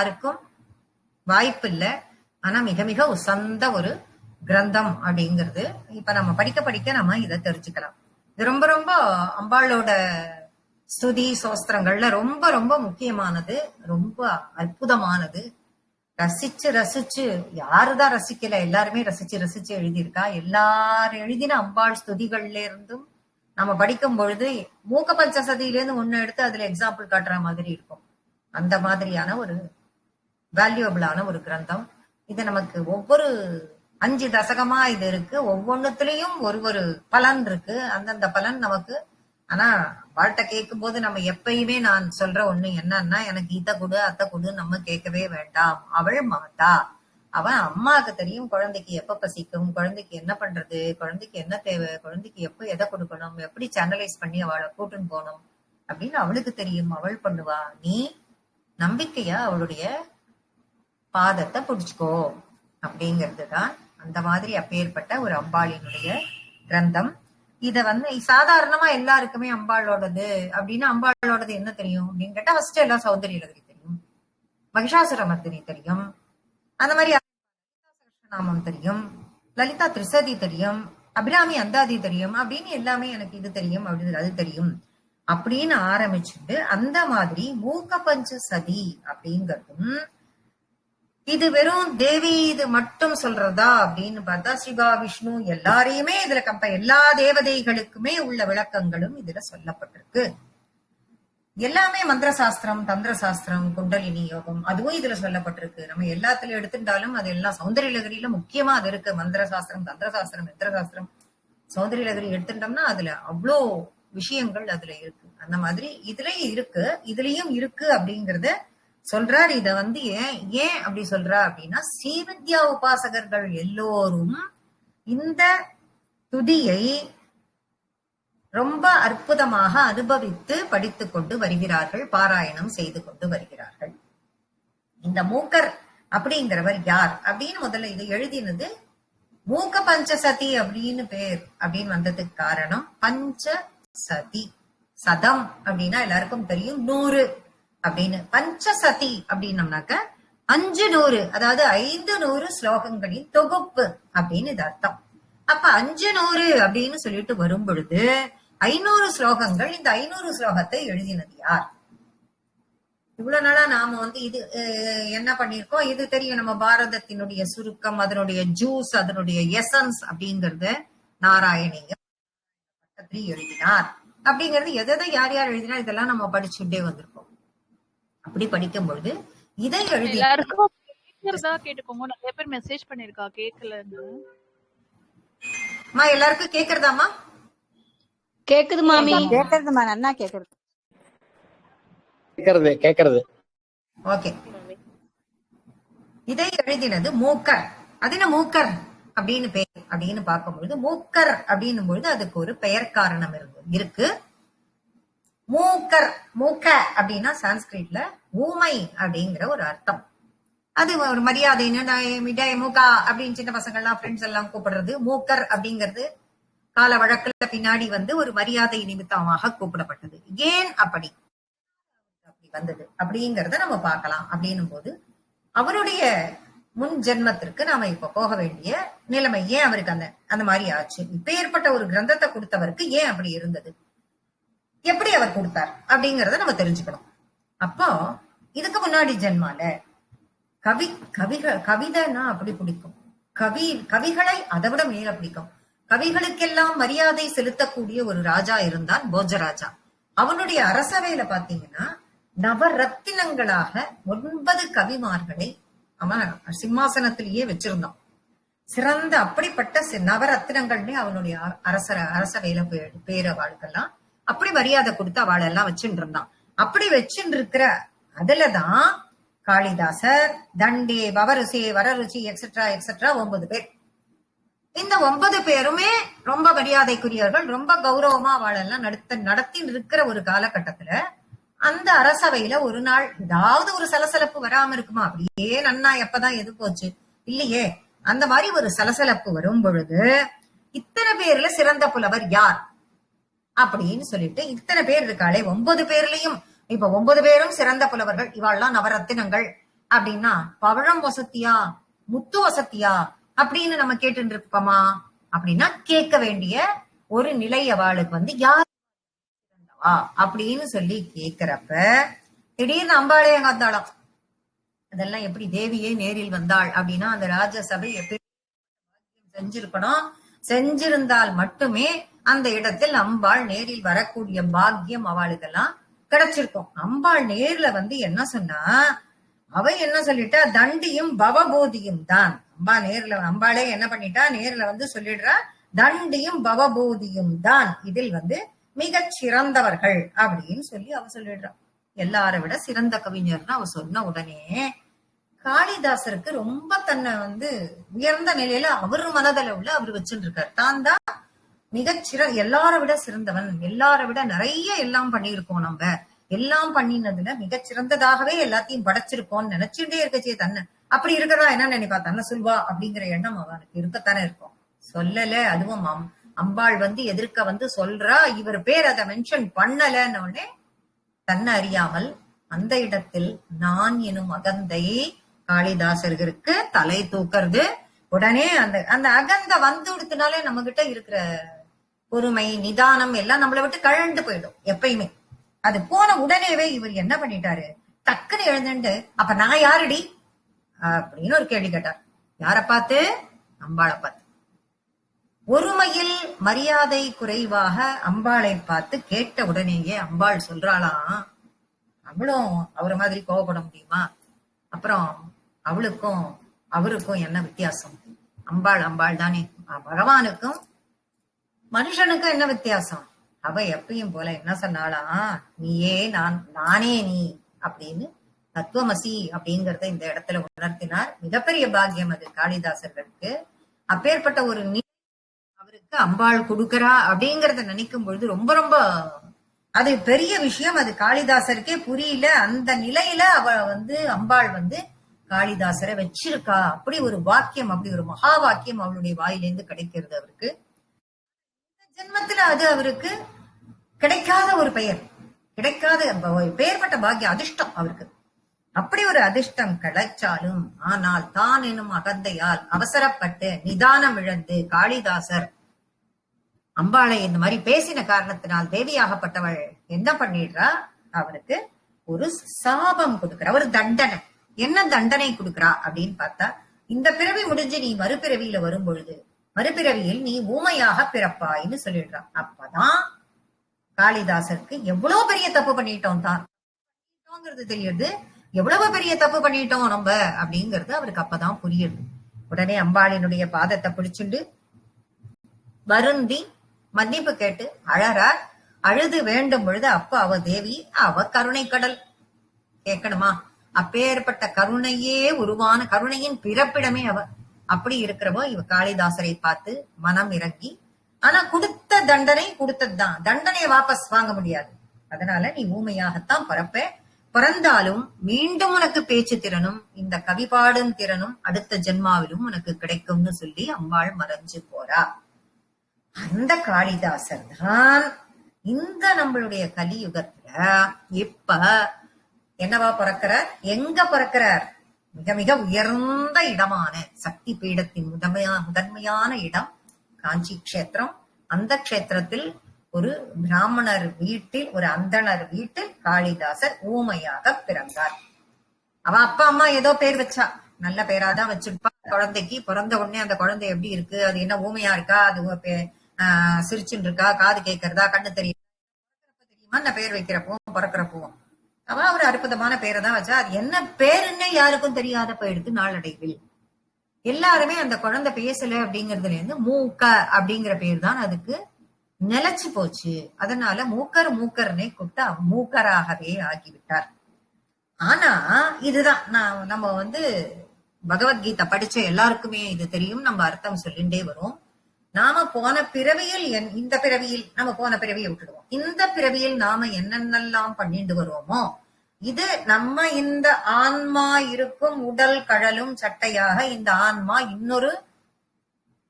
யாருக்கும் வாய்ப்பு இல்லை. ஆனா மிக மிக உசந்த ஒரு கிரந்தம் அப்படிங்கிறது இப்ப நம்ம படிக்க படிக்க நம்ம இதை தெரிஞ்சுக்கலாம். இது ரொம்ப ரொம்ப அம்பாளோட ஸ்துதி சோஸ்திரங்கள்ல ரொம்ப ரொம்ப முக்கியமானது, ரொம்ப அற்புதமானது. ரசிச்சு ரசிச்சு யாருதான் ரசிக்கல, எல்லாருமே ரசிச்சு ரசிச்சு எழுதியிருக்கா. எல்லாரும் எழுதின அம்பாள் ஸ்துதிகள்ல இருந்தும் நம்ம படிக்கும் பொழுது மூக்க பஞ்சசதியில இருந்து ஒண்ணு எடுத்து அதுல எக்ஸாம்பிள் காட்டுற மாதிரி இருக்கும். அந்த மாதிரியான ஒரு வேல்யூபிளான ஒரு கிரந்தம் இது. நமக்கு ஒவ்வொரு 5 தசகமா இது இருக்கு. ஒவ்வொன்னுத்திலையும் ஒரு பலன் இருக்கு. அந்தந்த பலன் நமக்கு. ஆனா வாழ்க்கை கேட்கும் போது நம்ம எப்பயுமே நான் சொல்ற ஒண்ணு என்னன்னா, எனக்கு இதை கொடு அத்தை கொடு நம்ம கேட்கவே வேண்டாம். அவள் மாதா, அவன் அம்மாவுக்கு தெரியும் குழந்தைக்கு எப்ப பசிக்கும், குழந்தைக்கு என்ன பண்றது, குழந்தைக்கு என்ன தேவை, குழந்தைக்கு எப்ப எதை கொடுக்கணும், எப்படி சேனலைஸ் பண்ணி அவளை கூட்டுன்னு போகணும் அப்படின்னு அவளுக்கு தெரியும். அவள் பண்ணுவா. நீ நம்பிக்கையா அவளுடைய பாதத்தை பிடிச்சுக்கோ அப்படிங்கிறது தான் அந்த மாதிரி அப்பேற்பட்ட ஒரு அம்பாளினுடைய கிரந்தம். இத சாதாரணமா எல்லாருக்குமே அம்பாளோடது அப்படின்னா அம்பாளோடது என்ன தெரியும் அப்படின்னு கேட்டா ஃபர்ஸ்ட் எல்லாம் சௌந்தரியலகரி தெரியும், மகிஷாசுரமர்தினி தெரியும், அந்த மாதிரி நாமம் தெரியும், லலிதா திரிசதி தெரியும், அபிராமி அந்தாதி தெரியும் அப்படின்னு எல்லாமே எனக்கு இது தெரியும் அப்படின்னு அது தெரியும் அப்படின்னு ஆரம்பிச்சுட்டு அந்த மாதிரி மூக்க பஞ்ச சதி அப்படிங்கிறதும் இது வெறும் தேவி இது மட்டும் சொல்றதா அப்படின்னு பார்த்தா சிவா விஷ்ணு எல்லாரையுமே இதுல எல்லா தேவதைகளுக்குமே உள்ள விளக்கங்களும் இதுல சொல்லப்பட்டிருக்கு. எல்லாமே மந்திர சாஸ்திரம், தந்திர சாஸ்திரம், குண்டலினி யோகம் அதுவும் இதுல சொல்லப்பட்டிருக்கு. நம்ம எல்லாத்துலயும் எடுத்துட்டாலும் அது எல்லாம் சௌந்தரியலகரியில முக்கியமா அது இருக்கு. மந்திர சாஸ்திரம், தந்திர சாஸ்திரம், யந்திர சாஸ்திரம், சௌந்தரியலகரி எடுத்துட்டோம்னா அதுல அவ்வளோ விஷயங்கள் அதுல இருக்கு. அந்த மாதிரி இதுலயும் இருக்கு, இதுலயும் இருக்கு அப்படிங்கறத சொல்றார். இத ஏன் அப்படி சொல்றா அப்படின்னா, ஸ்ரீவித்யா உபாசகர்கள் எல்லோரும் இந்த துதியை ரொம்ப அற்புதமாக அனுபவித்து படித்துக் கொண்டு வருகிறார்கள், பாராயணம் செய்து கொண்டு வருகிறார்கள். இந்த மூக்கர் அப்படிங்கிறவர் யார் அப்படின்னு முதல்ல இது எழுதினது மூக்க பஞ்சசதி அப்படின்னு பேர் அப்படின்னு வந்ததுக்கு காரணம் பஞ்சசதி. சதம் அப்படின்னா எல்லாருக்கும் தெரியும் 100 அப்படின்னு. பஞ்சசதி அப்படின்னம்னாக்க 500, அதாவது 500 ஸ்லோகங்களின் தொகுப்பு அப்படின்னு இது அர்த்தம். அப்ப 500 அப்படின்னு சொல்லிட்டு வரும் பொழுது 500 ஸ்லோகங்கள். இந்த 500 ஸ்லோகத்தை எழுதினது யார்? இவ்வளவு நாளா நாம இது என்ன பண்ணிருக்கோம், இது தெரியும் நம்ம பாரதத்தினுடைய சுருக்கம், அதனுடைய ஜூஸ், அதனுடைய எசன்ஸ் அப்படிங்கறது நாராயணியர் எழுதினார் அப்படிங்கிறது எதை யார் யார் எழுதினா இதெல்லாம் நம்ம படிச்சுட்டே வந்திருக்கோம். அப்படி படிக்கும் பொழுது இதை எழுதி கேட்டுக்கோங்க. நிறைய பேர் மெசேஜ் பண்ணிருக்கா கேட்கலன்னு. எல்லாருக்கும் கேக்குறதாமா? கேக்குது மாமி, கேக்குறதுமா, நல்லா கேக்குறது. கேக்குறது. ஓகே. இதை எழுதினது மூக்கர். அது என்ன மூக்கர் அப்படின்னு பேர் அப்படின்னு பார்க்கும்பொழுது, மூக்கர் அப்படின்னும் பொழுது அதுக்கு ஒரு பெயர் காரணம் இருக்கு. மூக்கர், மூக்க அப்படின்னா சான்ஸ்கிரிட்ல ஊமை அப்படிங்கிற ஒரு அர்த்தம். அது ஒரு மரியாதை மூக்கா அப்படின்னு சின்ன பசங்க எல்லாம் ஃப்ரெண்ட்ஸ் எல்லாம் கூப்பிடுறது. மூக்கர் அப்படிங்கிறது கால வழக்குல பின்னாடி ஒரு மரியாதை நிமித்தமாக கூப்பிடப்பட்டது. ஏன் அப்படி வந்தது அப்படிங்கறத நம்ம பார்க்கலாம். அப்படின்னும் போது அவருடைய முன் ஜென்மத்திற்கு நாம இப்ப போக வேண்டிய நிலைமை, ஏன் அவருக்கு அந்த மாதிரி ஆச்சு, இப்ப ஏற்பட்ட ஒரு கிரந்தத்தை கொடுத்தவருக்கு ஏன் அப்படி இருந்தது, எப்படி அவர் கொடுத்தார் அப்படிங்கறத நம்ம தெரிஞ்சுக்கணும். அப்போ இதுக்கு முன்னாடி ஜென்மால கவிதைன்னா அப்படி பிடிக்கும், கவிகளை அதை விட மேல பிடிக்கும். கவிகளுக்கெல்லாம் மரியாதை செலுத்தக்கூடிய ஒரு ராஜா இருந்தான், போஜராஜா. அவனுடைய அரசவையில பாத்தீங்கன்னா நவரத்தினங்களாக 9 கவிமார்களை அவன் சிம்மாசனத்திலேயே வச்சிருந்தான். சிறந்த அப்படிப்பட்ட நவரத்தினங்கள்னே அவனுடைய அரசவையில பேர வாழ்க்கெல்லாம் அப்படி மரியாதை கொடுத்து அவளெல்லாம் வச்சுட்டு இருந்தான். அப்படி வச்சுட்டு இருக்கிற அதுலதான் காளிதாசர், தண்டே, பவருசி, வரருச்சி எக்ஸெட்ரா எக்ஸெட்ரா 9 பேர். இந்த 9 பேருமே ரொம்ப மரியாதைக்குரியவர்கள். ரொம்ப கௌரவமா அவளெல்லாம் நடத்தி இருக்கிற ஒரு காலகட்டத்துல அந்த அரசவையில ஒரு நாள் ஏதாவது ஒரு சலசலப்பு வராம இருக்குமா? அப்படியே நன்னா எப்பதான் எது போச்சு இல்லையே. அந்த மாதிரி ஒரு சலசலப்பு வரும் பொழுது இத்தனை பேர்ல சிறந்த புலவர் யார் அப்படின்னு சொல்லிட்டு இத்தனை பேர் இருக்காளே 9 பேர்லயும் இப்ப 9 பேரும் சிறந்த புலவர்கள், இவாள்லாம் நவரத்தினங்கள் அப்படின்னா பவழம் வசத்தியா முத்து வசத்தியா அப்படின்னு நம்ம கேட்டு இருப்போமா? அப்படின்னா கேட்க வேண்டிய ஒரு நிலை அவளுக்கு வந்து யார் அப்படின்னு சொல்லி கேக்குறப்ப திடீர்னு அம்பாளே காத்தாளாம். அதெல்லாம் எப்படி தேவியே நேரில் வந்தாள் அப்படின்னா அந்த ராஜசபை எப்படி செஞ்சிருக்கணும், செஞ்சிருந்தால் மட்டுமே அந்த இடத்தில் அம்பாள் நேரில் வரக்கூடிய பாக்கியம் அவளுக்கெல்லாம் கிடைச்சிருக்கும். அம்பாள் நேர்ல வந்து என்ன சொன்னா, அவ என்ன சொல்லிட்டா, தண்டியும் பவபூதியும் தான். அம்பாளே என்ன பண்ணிட்டா, நேர்ல வந்து சொல்லிடுறா, தண்டியும் பவபூதியும் தான் இதில் வந்து மிகச் சிறந்தவர்கள் அப்படின்னு சொல்லி அவ சொல்லிடுறா. எல்லாரை விட சிறந்த கவிஞர்னு அவ சொன்ன உடனே காளிதாசருக்கு ரொம்ப தன்னை வந்து உயர்ந்த நிலையில அவரு மனதளவுல அவர் வச்சுட்டு இருக்காரு. தான் தான் எல்லாரை விட சிறந்தவன், எல்லாரை விட நிறைய எல்லாம் பண்ணியிருக்கோம், நம்ம எல்லாம் பண்ணினதுல மிகச் சிறந்ததாகவே எல்லாத்தையும் படைச்சிருக்கோம்னு நினைச்சுட்டே இருக்கச்சே தன்னை அப்படி இருக்கிறதா என்ன நினைப்பா, தன்னை சொல்வா அப்படிங்கிற எண்ணம் அவனுக்கு இருக்கத்தானே இருக்கும். சொல்லல, அதுவும் அம்பாள் வந்து எதிர்க்க வந்து சொல்றா, இவர் பேர் அதை மென்ஷன் பண்ணலன்னு உடனே தன்னை அறியாமல் அந்த இடத்தில் நான் எனும் அகந்தை காளிதாசருக்கு தலை தூக்கிறது. உடனே அந்த அந்த அகந்த வந்து விடுத்தினாலே நம்ம கிட்ட இருக்கிற பொறுமை நிதானம் எல்லாம் நம்மளை விட்டு கழண்டு போயிடும் எப்பயுமே. அது போன உடனேவே இவர் என்ன பண்ணிட்டாரு, டக்குன்னு எழுந்துட்டு அப்ப நான் யாருடி அப்படின்னு ஒரு கேள்வி கேட்டார். யார பார்த்து? அம்பாளை பார்த்து. ஒருமையில் மரியாதை குறைவாக அம்பாளை பார்த்து கேட்ட உடனேயே அம்பாள் சொல்றாளாம், அவளும் அவரை மாதிரி கோவப்பட முடியுமா? அப்புறம் அவளுக்கும் அவருக்கும் என்ன வித்தியாசம்? அம்பாள் தானே. பகவானுக்கும் மனுஷனுக்கும் என்ன வித்தியாசம்? அவ எப்பயும் போல என்ன சொன்னாலாம், நீயே நானே நீ அப்படின்னு தத்துவமசி அப்படிங்கறத இந்த இடத்துல உணர்த்தினார். மிகப்பெரிய பாக்கியம் அது காளிதாசர்களுக்கு. அப்பேற்பட்ட ஒரு அவருக்கு அம்பாள் கொடுக்கறா அப்படிங்கறத நினைக்கும் பொழுது ரொம்ப ரொம்ப அது பெரிய விஷயம். அது காளிதாசருக்கே புரியல. அந்த நிலையில அவ வந்து அம்பாள் வந்து காளிதாசரை வச்சிருக்கா. அப்படி ஒரு வாக்கியம், அப்படி ஒரு மகா வாக்கியம் அவளுடைய வாயிலிருந்து கிடைக்கிறது அவருக்கு. ஜென்மத்துல அது அவருக்கு கிடைக்காத ஒரு பெயர், கிடைக்காத பெயர்பட்ட பாக்கியம், அதிர்ஷ்டம் அவருக்கு. அப்படி ஒரு அதிர்ஷ்டம் கிடைச்சாலும் ஆனால் தான் எனும் அகந்தையால் அவசரப்பட்டு நிதானம் இழந்து காளிதாசர் அம்பாளை இந்த மாதிரி பேசின காரணத்தினால் தேவியாகப்பட்டவள் என்ன பண்ணிடுறா, அவருக்கு ஒரு சாபம் கொடுக்கிறா, ஒரு தண்டனை. என்ன தண்டனை கொடுக்கிறா அப்படின்னு பார்த்தா, இந்த பிறவி முடிஞ்சு நீ மறுபிறவியில வரும் பொழுது மறுபிறவியில் நீ ஊமையாக பிறப்பாயின்னு சொல்லிடுறா. அப்பதான் காளிதாசருக்கு எவ்வளவு பெரிய தப்பு பண்ணிட்டோம் தான் தெரியுது, எவ்வளவு பெரிய தப்பு பண்ணிட்டோம் நம்ம அப்படிங்கிறது அவருக்கு அப்பதான் புரியுது. உடனே அம்பாளினுடைய பாதத்தை பிடிச்சுண்டு வருந்தி மன்னிப்பு கேட்டு அழறார். அழுது வேண்டும் பொழுது அப்ப அவ தேவி, அவ கருணை கடல். கேட்கணுமா? அப்பேற்பட்ட கருணையே உருவான கருணையின் பிறப்பிடமே அவ. அப்படி இருக்கிறவோ இவ காளிதாசரை பார்த்து மனம் இறங்கி, ஆனா கொடுத்த தண்டனை கொடுத்ததுதான், தண்டனையை வாபஸ் வாங்க முடியாது. அதனால நீ ஊமையாகத்தான் பிறந்தாலும் மீண்டும் உனக்கு பேச்சு திறனும் இந்த கவிபாடும் திறனும் அடுத்த ஜென்மாவிலும் உனக்கு கிடைக்கும்னு சொல்லி அம்பாள் மறைஞ்சு போறா. அந்த காளிதாசர் தான் இந்த நம்மளுடைய கலியுகத்துல இப்ப என்னவா பிறக்கிறார், எங்க பிறக்கிறார்? மிக மிக உயர்ந்த இடமான சக்தி பீடத்தின் முதன்மையான இடம் காஞ்சி கஷேத்திரம். அந்த கஷேத்திரத்தில் ஒரு பிராமணர் வீட்டில், ஒரு அந்தணர் வீட்டில் காளிதாசர் ஊமையாக பிறந்தார். அவ அப்பா அம்மா ஏதோ பேர் வச்சா, நல்ல பேராதான் வச்சிருப்பா. குழந்தைக்கு பிறந்த உடனே அந்த குழந்தை எப்படி இருக்கு, அது என்ன ஊமையா இருக்கா, அது சிரிச்சுன்னு இருக்கா, காது கேட்கறதா, கண்ணு தெரியுமா, நான் பேர் வைக்கிறப்பவும் பிறக்கிறப்பவும் அவ ஒரு அற்புதமான பேரை தான் வச்சா. அது என்ன பேருன்னே யாருக்கும் தெரியாத போயிடுது நாளடைவில். எல்லாருமே அந்த குழந்தை பேசல அப்படிங்கறதுல இருந்து மூக்க அப்படிங்கிற பேர் தான் அதுக்கு நிலைச்சு போச்சு. அதனால மூக்கர்னே கூப்பிட்டா மூக்கராகவே ஆகிவிட்டார். ஆனா இதுதான் நம்ம வந்து பகவத்கீதை படிச்ச எல்லாருக்குமே இது தெரியும். நம்ம அர்த்தம் சொல்லிண்டே வரும். நாம போன பிறவியில் இந்த பிறவியில் நம்ம போன பிறவியை விட்டுடுவோம். இந்த பிறவியில் நாம என்னென்னலாம் பண்ணிட்டு வருவோமோ, இது நம்ம இந்த ஆன்மா இருக்கும் உடல் கழலும் சட்டையாக இந்த ஆன்மா இன்னொரு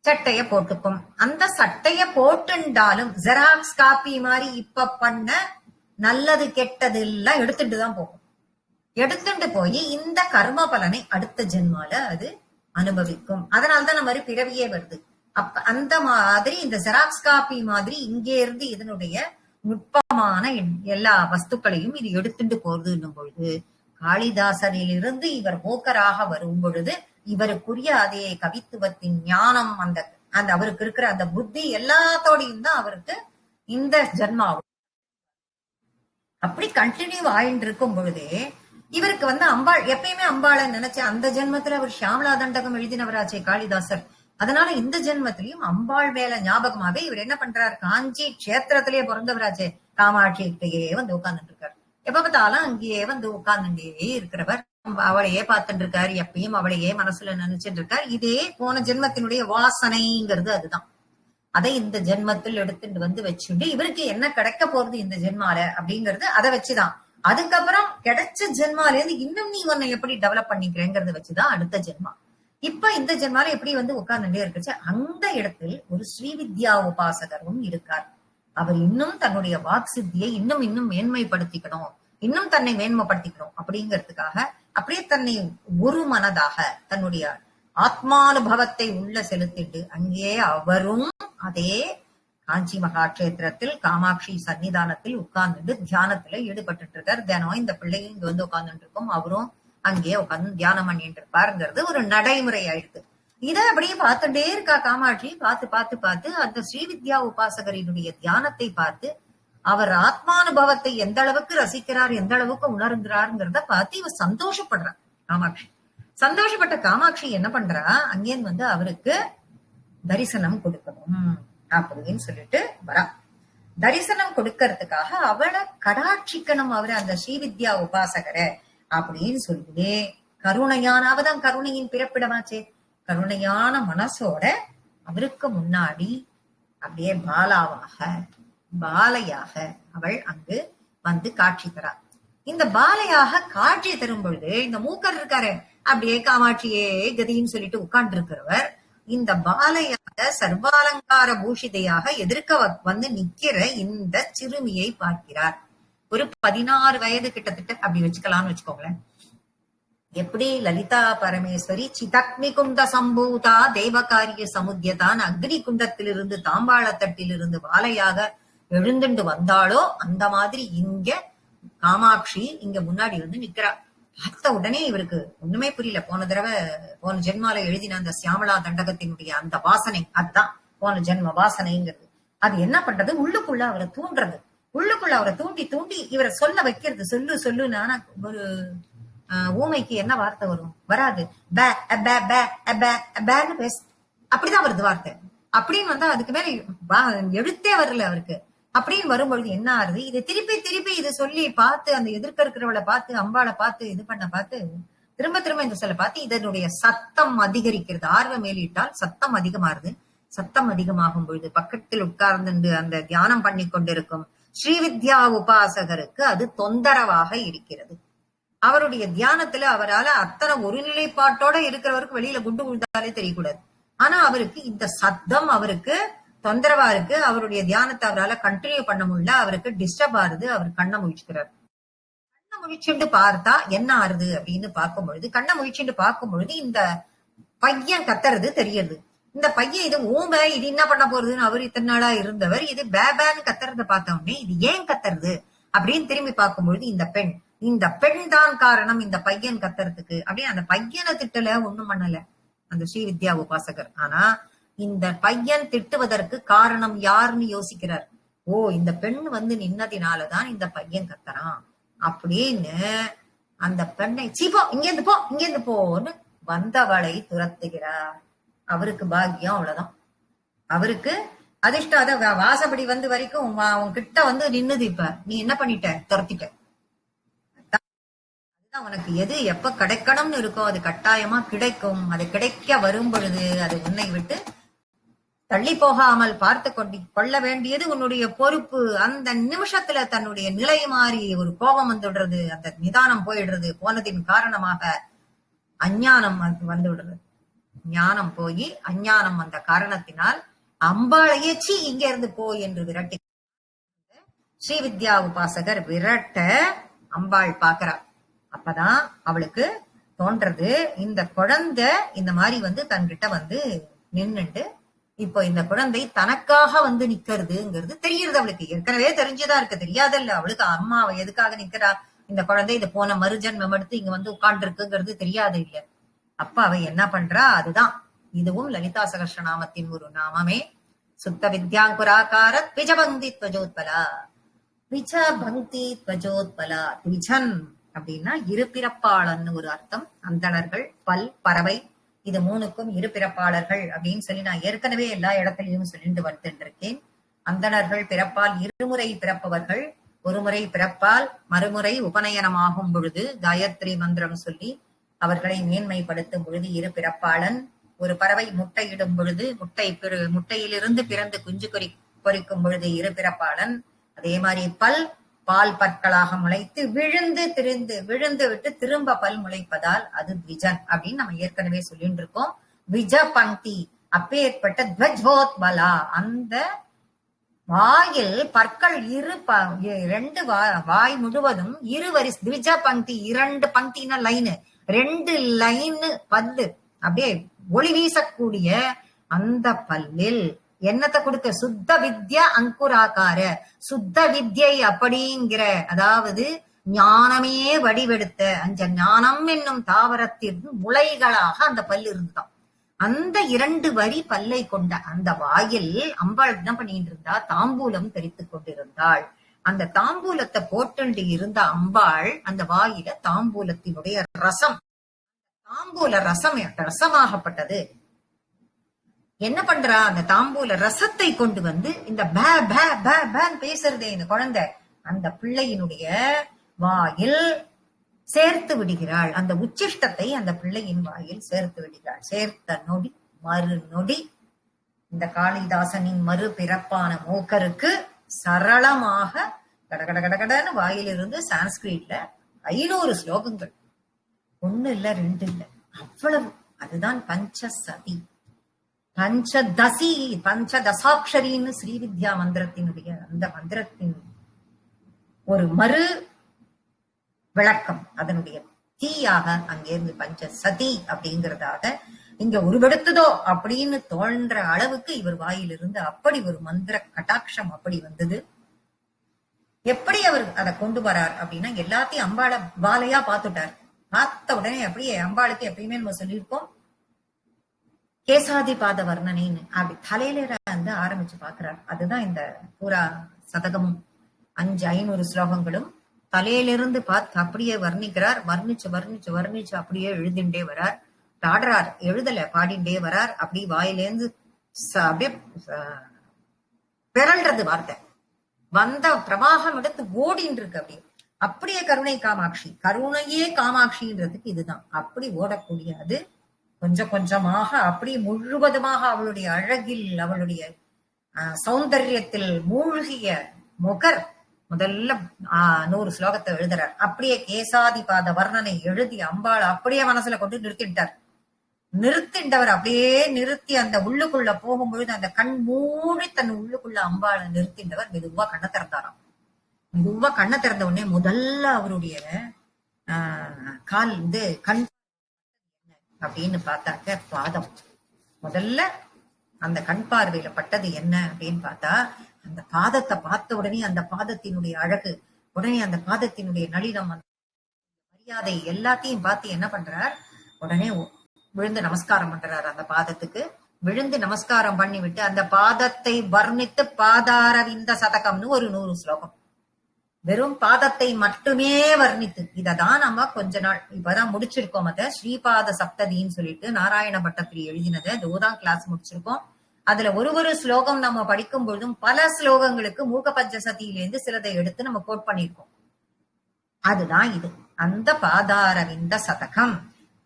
சட்டைய போட்டுக்கும். அந்த சட்டைய போட்டுண்டாலும் ஜெராக்ஸ் காப்பி மாதிரி இப்ப பண்ண நல்லது கெட்டது எல்லாம் எடுத்துட்டு தான் போகும். எடுத்துட்டு போய் இந்த கர்ம பலனை அடுத்த ஜென்மால அது அனுபவிக்கும். அதனால்தான் நம்ம பிறவியே வருது. அப்ப அந்த மாதிரி இந்த ஜெராக்ஸ் காப்பி மாதிரி இங்கே இருந்து இதனுடைய நுட்பமான எல்லா வஸ்துக்களையும் இது எடுத்துட்டு போறதுன்னும் பொழுது காளிதாசனிலிருந்து இவர் போக்கராக வரும் பொழுது இவருக்குரிய அதே கவித்துவத்தின் ஞானம் அந்த அந்த அவருக்கு இருக்கிற அந்த புத்தி எல்லாத்தோடையும் தான் அவருக்கு இந்த ஜென்மாவும் அப்படி கண்டினியூ ஆயிட்டு இருக்கும் பொழுதே இவருக்கு அம்பாள் எப்பயுமே அம்பாளை நினைச்சு அந்த ஜென்மத்துல அவர் ஷியாமலா தண்டகம் எழுதினவராச்சே காளிதாசர். அதனால இந்த ஜென்மத்திலையும் அம்பாள் மேல ஞாபகமாவே இவர் என்ன பண்றாரு, காஞ்சி கஷேத்திரத்திலேயே பிறந்தவராச்சே காமாட்சி கிட்டேயே உட்கார்ந்துட்டு இருக்காரு. எப்ப பார்த்தாலும் அங்கேயே உட்கார்ந்துட்டே இருக்கிறவர், அவளையே பார்த்துட்டு இருக்காரு, எப்பயும் அவளையே மனசுல நினைச்சிட்டு இருக்காரு. இதே போன ஜென்மத்தினுடைய வாசனைங்கிறது அதுதான். அதை இந்த ஜென்மத்தில் எடுத்துட்டு வச்சுட்டு இவருக்கு என்ன கிடைக்க போறது இந்த ஜென்மால அப்படிங்கறது அதை வச்சுதான். அதுக்கப்புறம் கிடைச்ச ஜென்மால இருந்து இன்னும் நீ உன்னை எப்படி டெவலப் பண்ணிக்கிறேங்கிறத வச்சுதான் அடுத்த ஜென்மா. இப்ப இந்த ஜென்மால எப்படி உட்கார்ந்துட்டே இருக்குச்சு, அந்த இடத்தில் ஒரு ஸ்ரீவித்யா உபாசகரும் இருக்கார். அவர் இன்னும் தன்னுடைய வாக் சித்தியை இன்னும் இன்னும் மேன்மைப்படுத்திக்கணும், இன்னும் தன்னை மேன்மைப்படுத்திக்கணும் அப்படிங்கிறதுக்காக அப்படியே தன்னை ஒரு மனதாக தன்னுடைய ஆத்மானுபவத்தை உள்ள செலுத்திட்டு அங்கே அவரும் அதே காஞ்சி மகாட்சேத்திரத்தில் காமாட்சி சன்னிதானத்தில் உட்கார்ந்துட்டு தியானத்துல ஈடுபட்டு இருக்கார். தினம் இந்த பிள்ளையும் இங்க உட்கார்ந்துட்டு இருக்கும், அவரும் அங்கேயே உட்கார்ந்து தியானம் பண்ணிட்டு இருப்பாருங்கிறது ஒரு நடைமுறை ஆயிடுது. இதை அப்படியே பார்த்துட்டே இருக்கா காமாட்சி. பார்த்து பார்த்து பார்த்து அந்த ஸ்ரீவித்யா உபாசகரினுடைய தியானத்தை பார்த்து அவர் ஆத்மானுபவத்தை எந்த அளவுக்கு ரசிக்கிறார், எந்த அளவுக்கு உணர்கிறாருங்கிறத பார்த்து இவர் சந்தோஷப்படுறார் காமாட்சி. சந்தோஷப்பட்ட காமாட்சி என்ன பண்றா, அங்கேருந்து அவருக்கு தரிசனம் கொடுக்கணும் அப்படின்னு சொல்லிட்டு வரா. தரிசனம் கொடுக்கறதுக்காக அவளை கடாட்சிக்கணும், அவரை அந்த ஸ்ரீவித்யா உபாசகரை அப்படின்னு சொல்லிட்டு கருணையான அவதான் கருணையின் பிறப்பிடமாச்சே, கருணையான மனசோட அவருக்கு முன்னாடி அப்படியே பாலையாக அவள் அங்கு காட்சி தரா. இந்த பாலையாக காட்சி தரும் பொழுது இந்த மூக்கர் இருக்காரு அப்படியே காமாட்சியே கதின்னு சொல்லிட்டு உட்கார்ந்து இருக்கிறவர் இந்த பாலையாக சர்வாலங்கார பூஷிதையாக எதிர்க்க நிக்கிற இந்த சிறுமியை பார்க்கிறார். ஒரு 16 வயது கிட்டத்தட்ட அப்படி வச்சுக்கலாம்னு வச்சுக்கோங்களேன். எப்படி லலிதா பரமேஸ்வரி சிதக்னி குண்ட சம்பூதா தேவகாரிய சமுத்தியதான் அக்னி குண்டத்திலிருந்து தாம்பாளத்தட்டிலிருந்து பாலையாக எழுந்துண்டு வந்தாளோ அந்த மாதிரி இங்க காமாட்சி இங்க முன்னாடி நிக்கிறா. பார்த்த உடனே இவருக்கு ஒண்ணுமே புரியல. போன ஜென்மால எழுதின அந்த சியாமலா தண்டகத்தினுடைய அந்த வாசனை, அதுதான் போன ஜென்ம வாசனைங்கிறது. அது என்ன பண்றது, உள்ளுக்குள்ள அவரை தூண்டுறது, உள்ளுக்குள்ள அவரை தூண்டி தூண்டி இவரை சொல்ல வைக்கிறது. சொல்லுன்னு. ஆனா ஒரு ஊமைக்கு என்ன வார்த்தை வரும், வராது. அப்படிதான் வருது வார்த்தை. அப்படின்னு அதுக்கு மேல எழுத்தே வரல அவருக்கு. அப்படின்னு வரும்பொழுது என்ன ஆறுது, இதை திருப்பி திருப்பி இதை சொல்லி பார்த்து அந்த எதிர்க்க இருக்கிறவளை பார்த்து அம்பாளை பார்த்து இது பண்ண பார்த்து திரும்ப திரும்ப இந்த சொல்ல பார்த்து இதனுடைய சத்தம் அதிகரிக்கிறது. ஆர்வம் மேலிட்டால் சத்தம் அதிகமாறுது. சத்தம் அதிகமாகும் பொழுது பக்கத்தில் உட்கார்ந்து அந்த தியானம் பண்ணி கொண்டிருக்கும் ஸ்ரீவித்யா உபாசகருக்கு அது தொந்தரவாக இருக்கிறது. அவருடைய தியானத்துல அவரால் அத்தனை ஒருநிலைப்பாட்டோட இருக்கிறவருக்கு வெளியில குண்டு விழுந்தாலே தெரியக்கூடாது. ஆனா அவருக்கு இந்த சத்தம் அவருக்கு தொந்தரவா இருக்கு. அவருடைய தியானத்தை அவரால் கண்டினியூ பண்ண முடியல, அவருக்கு டிஸ்டர்ப் ஆறுது. அவர் கண்ணை முழிச்சுக்கிறார். கண்ணை முழிச்சுட்டு பார்த்தா என்ன ஆறுது அப்படின்னு பார்க்கும் பொழுது, கண்ணை முழிச்சுட்டு பார்க்கும் பொழுது இந்த பையன் கத்துறது தெரியுது. இந்த பையன் இது ஊமை, இது என்ன பண்ண போறதுன்னு அவர் இத்தனை நாளா இருந்தவர் இது பேபான்னு கத்துறத பார்த்த உடனே இது ஏன் கத்துறது அப்படின்னு திரும்பி பார்க்கும் பொழுது இந்த பெண் தான் காரணம் இந்த பையன் கத்துறதுக்கு அப்படின்னு அந்த பையனை திட்டல, ஒண்ணும் பண்ணல அந்த ஸ்ரீவித்யா உபாசகர். ஆனா இந்த பையன் திட்டுவதற்கு காரணம் யாருன்னு யோசிக்கிறார். ஓ, இந்த பெண் நின்னதினாலதான் இந்த பையன் கத்துறான் அப்படின்னு அந்த பெண்ணை சீப்போ இங்கேருந்து போன்னு வந்தவளை துரத்துகிறார். அவருக்கு பாக்கியம் அவ்வளவுதான். அவருக்கு அதிர்ஷ்டம். அத வாசப்படி வரைக்கும் உன் கிட்ட நின்னுது. இப்ப நீ என்ன பண்ணிட்ட, துரத்திட்ட. உனக்கு எது எப்ப கிடைக்கணும்னு இருக்கோ அது கட்டாயமா கிடைக்கும். அது கிடைக்க வரும் பொழுது அது உன்னை விட்டு தள்ளி போகாமல் பார்த்து கொள்ள வேண்டியது உன்னுடைய பொறுப்பு. அந்த நிமிஷத்துல தன்னுடைய நிலை மாறி ஒரு கோபம் வந்துடுறது, அந்த நிதானம் போயிடுறது. போனதின் காரணமாக அஞ்ஞானம் வந்துடுறது. ஞானம் போய் அஞ்ஞானம் வந்த காரணத்தினால் அம்பாளையே சீ இங்க இருந்து போய் என்று விரட்டி ஸ்ரீவித்யா உபாசகர் விரட்ட அம்பாள் பாக்குறார். அப்பதான் அவளுக்கு தோன்றது, இந்த குழந்தை இந்த மாதிரி தன்கிட்ட நின்னுட்டு இப்போ இந்த குழந்தை தனக்காக நிக்கிறதுங்கிறது தெரியுது அவளுக்கு. ஏற்கனவே தெரிஞ்சுதான் இருக்கு, தெரியாதல்ல அவளுக்கு. அம்மா அவ எதுக்காக நிக்கிறா, இந்த குழந்தை இது போன மறுஜன்மம் எடுத்து இங்க உட்கார்ந்து இருக்குங்கிறது தெரியாது இல்ல. அப்ப அவ என்ன பண்றா, அதுதான் இதுவும் லலிதா சகஸ்ரநாமத்தின் ஒரு நாமமே. சுத்த வித்யாங்குராகார த்விஜபங்கி த்வஜோத்பலா. த்விஜபங்கி த்வஜோத்பலா. த்விஜன் அப்படின்னா இருபிறப்பாளன்னு ஒரு அர்த்தம். அந்தணர்கள், பல், பறவை, இது மூணுக்கும் இருபிறப்பாளர்கள் அப்படின்னு சொல்லி நான் ஏற்கனவே எல்லா இடத்திலையும் சொல்லிட்டு வந்துருக்கேன். அந்தணர்கள் பிறப்பால் இருமுறை பிறப்பவர்கள். ஒரு முறை பிறப்பால் மறுமுறை உபநயனமாகும் பொழுது காயத்ரி மந்திரம் சொல்லி அவர்களை மேன்மைப்படுத்தும் பொழுது இரு பிறப்பாளன். ஒரு பறவை முட்டையிடும் பொழுது முட்டையிலிருந்து பிறந்து குஞ்சு பொறிக்கும் பொழுது இரு பிறப்பாளன். அதே மாதிரி பால் பற்களாக முளைத்து விழுந்து விட்டு திரும்ப பல் முளைப்பதால் அது த்விஜன் அப்படின்னு நம்ம ஏற்கனவே சொல்லிட்டு இருக்கோம். த்விஜ பங்கி அப்பேற்பட்ட த்வஜோத்பலா. அந்த வாயில் பற்கள் ரெண்டு வாய் முழுவதும் இருவரி த்விஜ பங்கி, இரண்டு பங்கின லைனு, ரெண்டு லைனு பல்லு அப்படியே ஒளி வீசக்கூடிய அந்த பல்லில் என்னத்தை கொடுக்க, சுத்த வித்யா அங்குராக்கார, சுத்த வித்யை அப்படிங்கிற, அதாவது ஞானமே வடிவெடுத்த அந்த ஞானம் என்னும் தாவரத்திற்கு முளைகளாக அந்த பல்லு இருந்துதான். அந்த இரண்டு வரி பல்லை கொண்ட அந்த வாயில் அம்பாள் என்ன பண்ணிட்டு இருந்தா, தாம்பூலம் தரித்துக் கொண்டிருந்தாள். அந்த தாம்பூலத்தை போட்டு இருந்த அம்பாள் அந்த வாயில தாம்பூலத்தினுடைய ரசம், தாம்பூல ரசமாகப்பட்டது. என்ன பண்றா, அந்த தாம்பூல ரசத்தை கொண்டு இந்த பேசுறதே இந்த குழந்தை, அந்த பிள்ளையினுடைய வாயில் சேர்த்து விடுகிறாள். அந்த உச்சிஷ்டத்தை அந்த பிள்ளையின் வாயில் சேர்த்து விடுகிறாள். சேர்த்த நொடி மறு நொடி இந்த காளிதாசனின் மறு பிறப்பான மூக்கருக்கு சரளமாக கடகடகடன்னு வாயிலிருந்து சான்ஸ்கிரிட்ல 500 ஸ்லோகங்கள், ஒண்ணு இல்ல ரெண்டு இல்ல, அவ்வளவு. அதுதான் பஞ்சசதி, பஞ்சதசாட்சரின்னு ஸ்ரீவித்யா மந்திரத்தினுடைய அந்த மந்திரத்தின் ஒரு மறு விளக்கம், அதனுடைய தீயாக அங்கிருந்து பஞ்சசதி அப்படிங்கிறதாக இங்க உருவெடுத்ததோ அப்படின்னு தோன்ற அளவுக்கு இவர் வாயிலிருந்து அப்படி ஒரு மந்திர கட்டாட்சம் அப்படி வந்தது. எப்படி அவர் அதை கொண்டு வரார் அப்படின்னா, எல்லாத்தையும் அம்பாள பாலையா பார்த்துட்டார். பார்த்த உடனே அப்படியே அம்பாளுக்கு எப்பயுமே நம்ம சொல்லியிருக்கோம் கேசாதி பாத வர்ணனைன்னு, அப்படி தலையில ஆரம்பிச்சு பாக்குறார். அதுதான் இந்த பூரா சதகமும் 500 ஸ்லோகங்களும் தலையிலிருந்து பார்த்து அப்படியே வர்ணிக்கிறார். வர்ணிச்சு அப்படியே எழுதிண்டே வரார். பாடுறார், எழுதல, பாடிண்டே வரார். அப்படி வாயிலேருந்து அப்படியே பிறல்றது வார்த்தை வந்த பிரவாகம் எடுத்து ஓடின்னு இருக்கு. அப்படியே கருணை காமாட்சி, கருணையே காமாட்சின்றதுக்கு இதுதான். அப்படி ஓடக்கூடிய அது கொஞ்சம் கொஞ்சமாக அப்படி முழுவதுமாக அவளுடைய அழகில், அவளுடைய சௌந்தர்யத்தில் மூழ்கிய முகர் முதல்ல 100 ஸ்லோகத்தை எழுதுறார். அப்படியே கேசாதிபாத வர்ணனை எழுதி அம்பாள் அப்படியே மனசுல கொண்டு நிறுத்திண்டவர் அப்படியே நிறுத்தி அந்த உள்ளுக்குள்ள போகும்பொழுது அந்த கண் மூடி தன் உள்ளுக்குள்ள அம்பாளை நிறுத்திண்டவர் மெதுவா கண்ணை திறந்தாராம். மெதுவா கண்ணை திறந்த உடனே முதல்ல அவருடைய கால் கண் அப்படின்னு பார்த்தாக்க பாதம். முதல்ல அந்த கண் பார்வையில பட்டது என்ன அப்படின்னு பார்த்தா, அந்த பாதத்தை பார்த்த உடனே அந்த பாதத்தினுடைய அழகு, உடனே அந்த பாதத்தினுடைய நளினம், மரியாதை எல்லாத்தையும் பார்த்து என்ன பண்றார், உடனே விழுந்து நமஸ்காரம் பண்றார். அந்த பாதத்துக்கு விழுந்து நமஸ்காரம் பண்ணி விட்டு அந்த பாதத்தை வர்ணித்து பாதாரவிந்த சதகம்னு ஒரு 100 ஸ்லோகம், வெறும் பாதத்தை மட்டுமே வர்ணித்து, இததான் நம்ம கொஞ்ச நாள் இப்பதான் முடிச்சிருக்கோம். அத ஸ்ரீபாத சப்ததின்னு சொல்லிட்டு நாராயண பட்டத்திரி எழுதினதை தோதான் கிளாஸ் முடிச்சிருக்கோம். அதுல ஒரு ஸ்லோகம் நம்ம படிக்கும் பொழுதும் பல ஸ்லோகங்களுக்கு மூக பஞ்சசதியிலேருந்து சிலதை எடுத்து நம்ம கோட் பண்ணிருக்கோம். அதுதான் இது, அந்த பாதாரவிந்த சதகம்.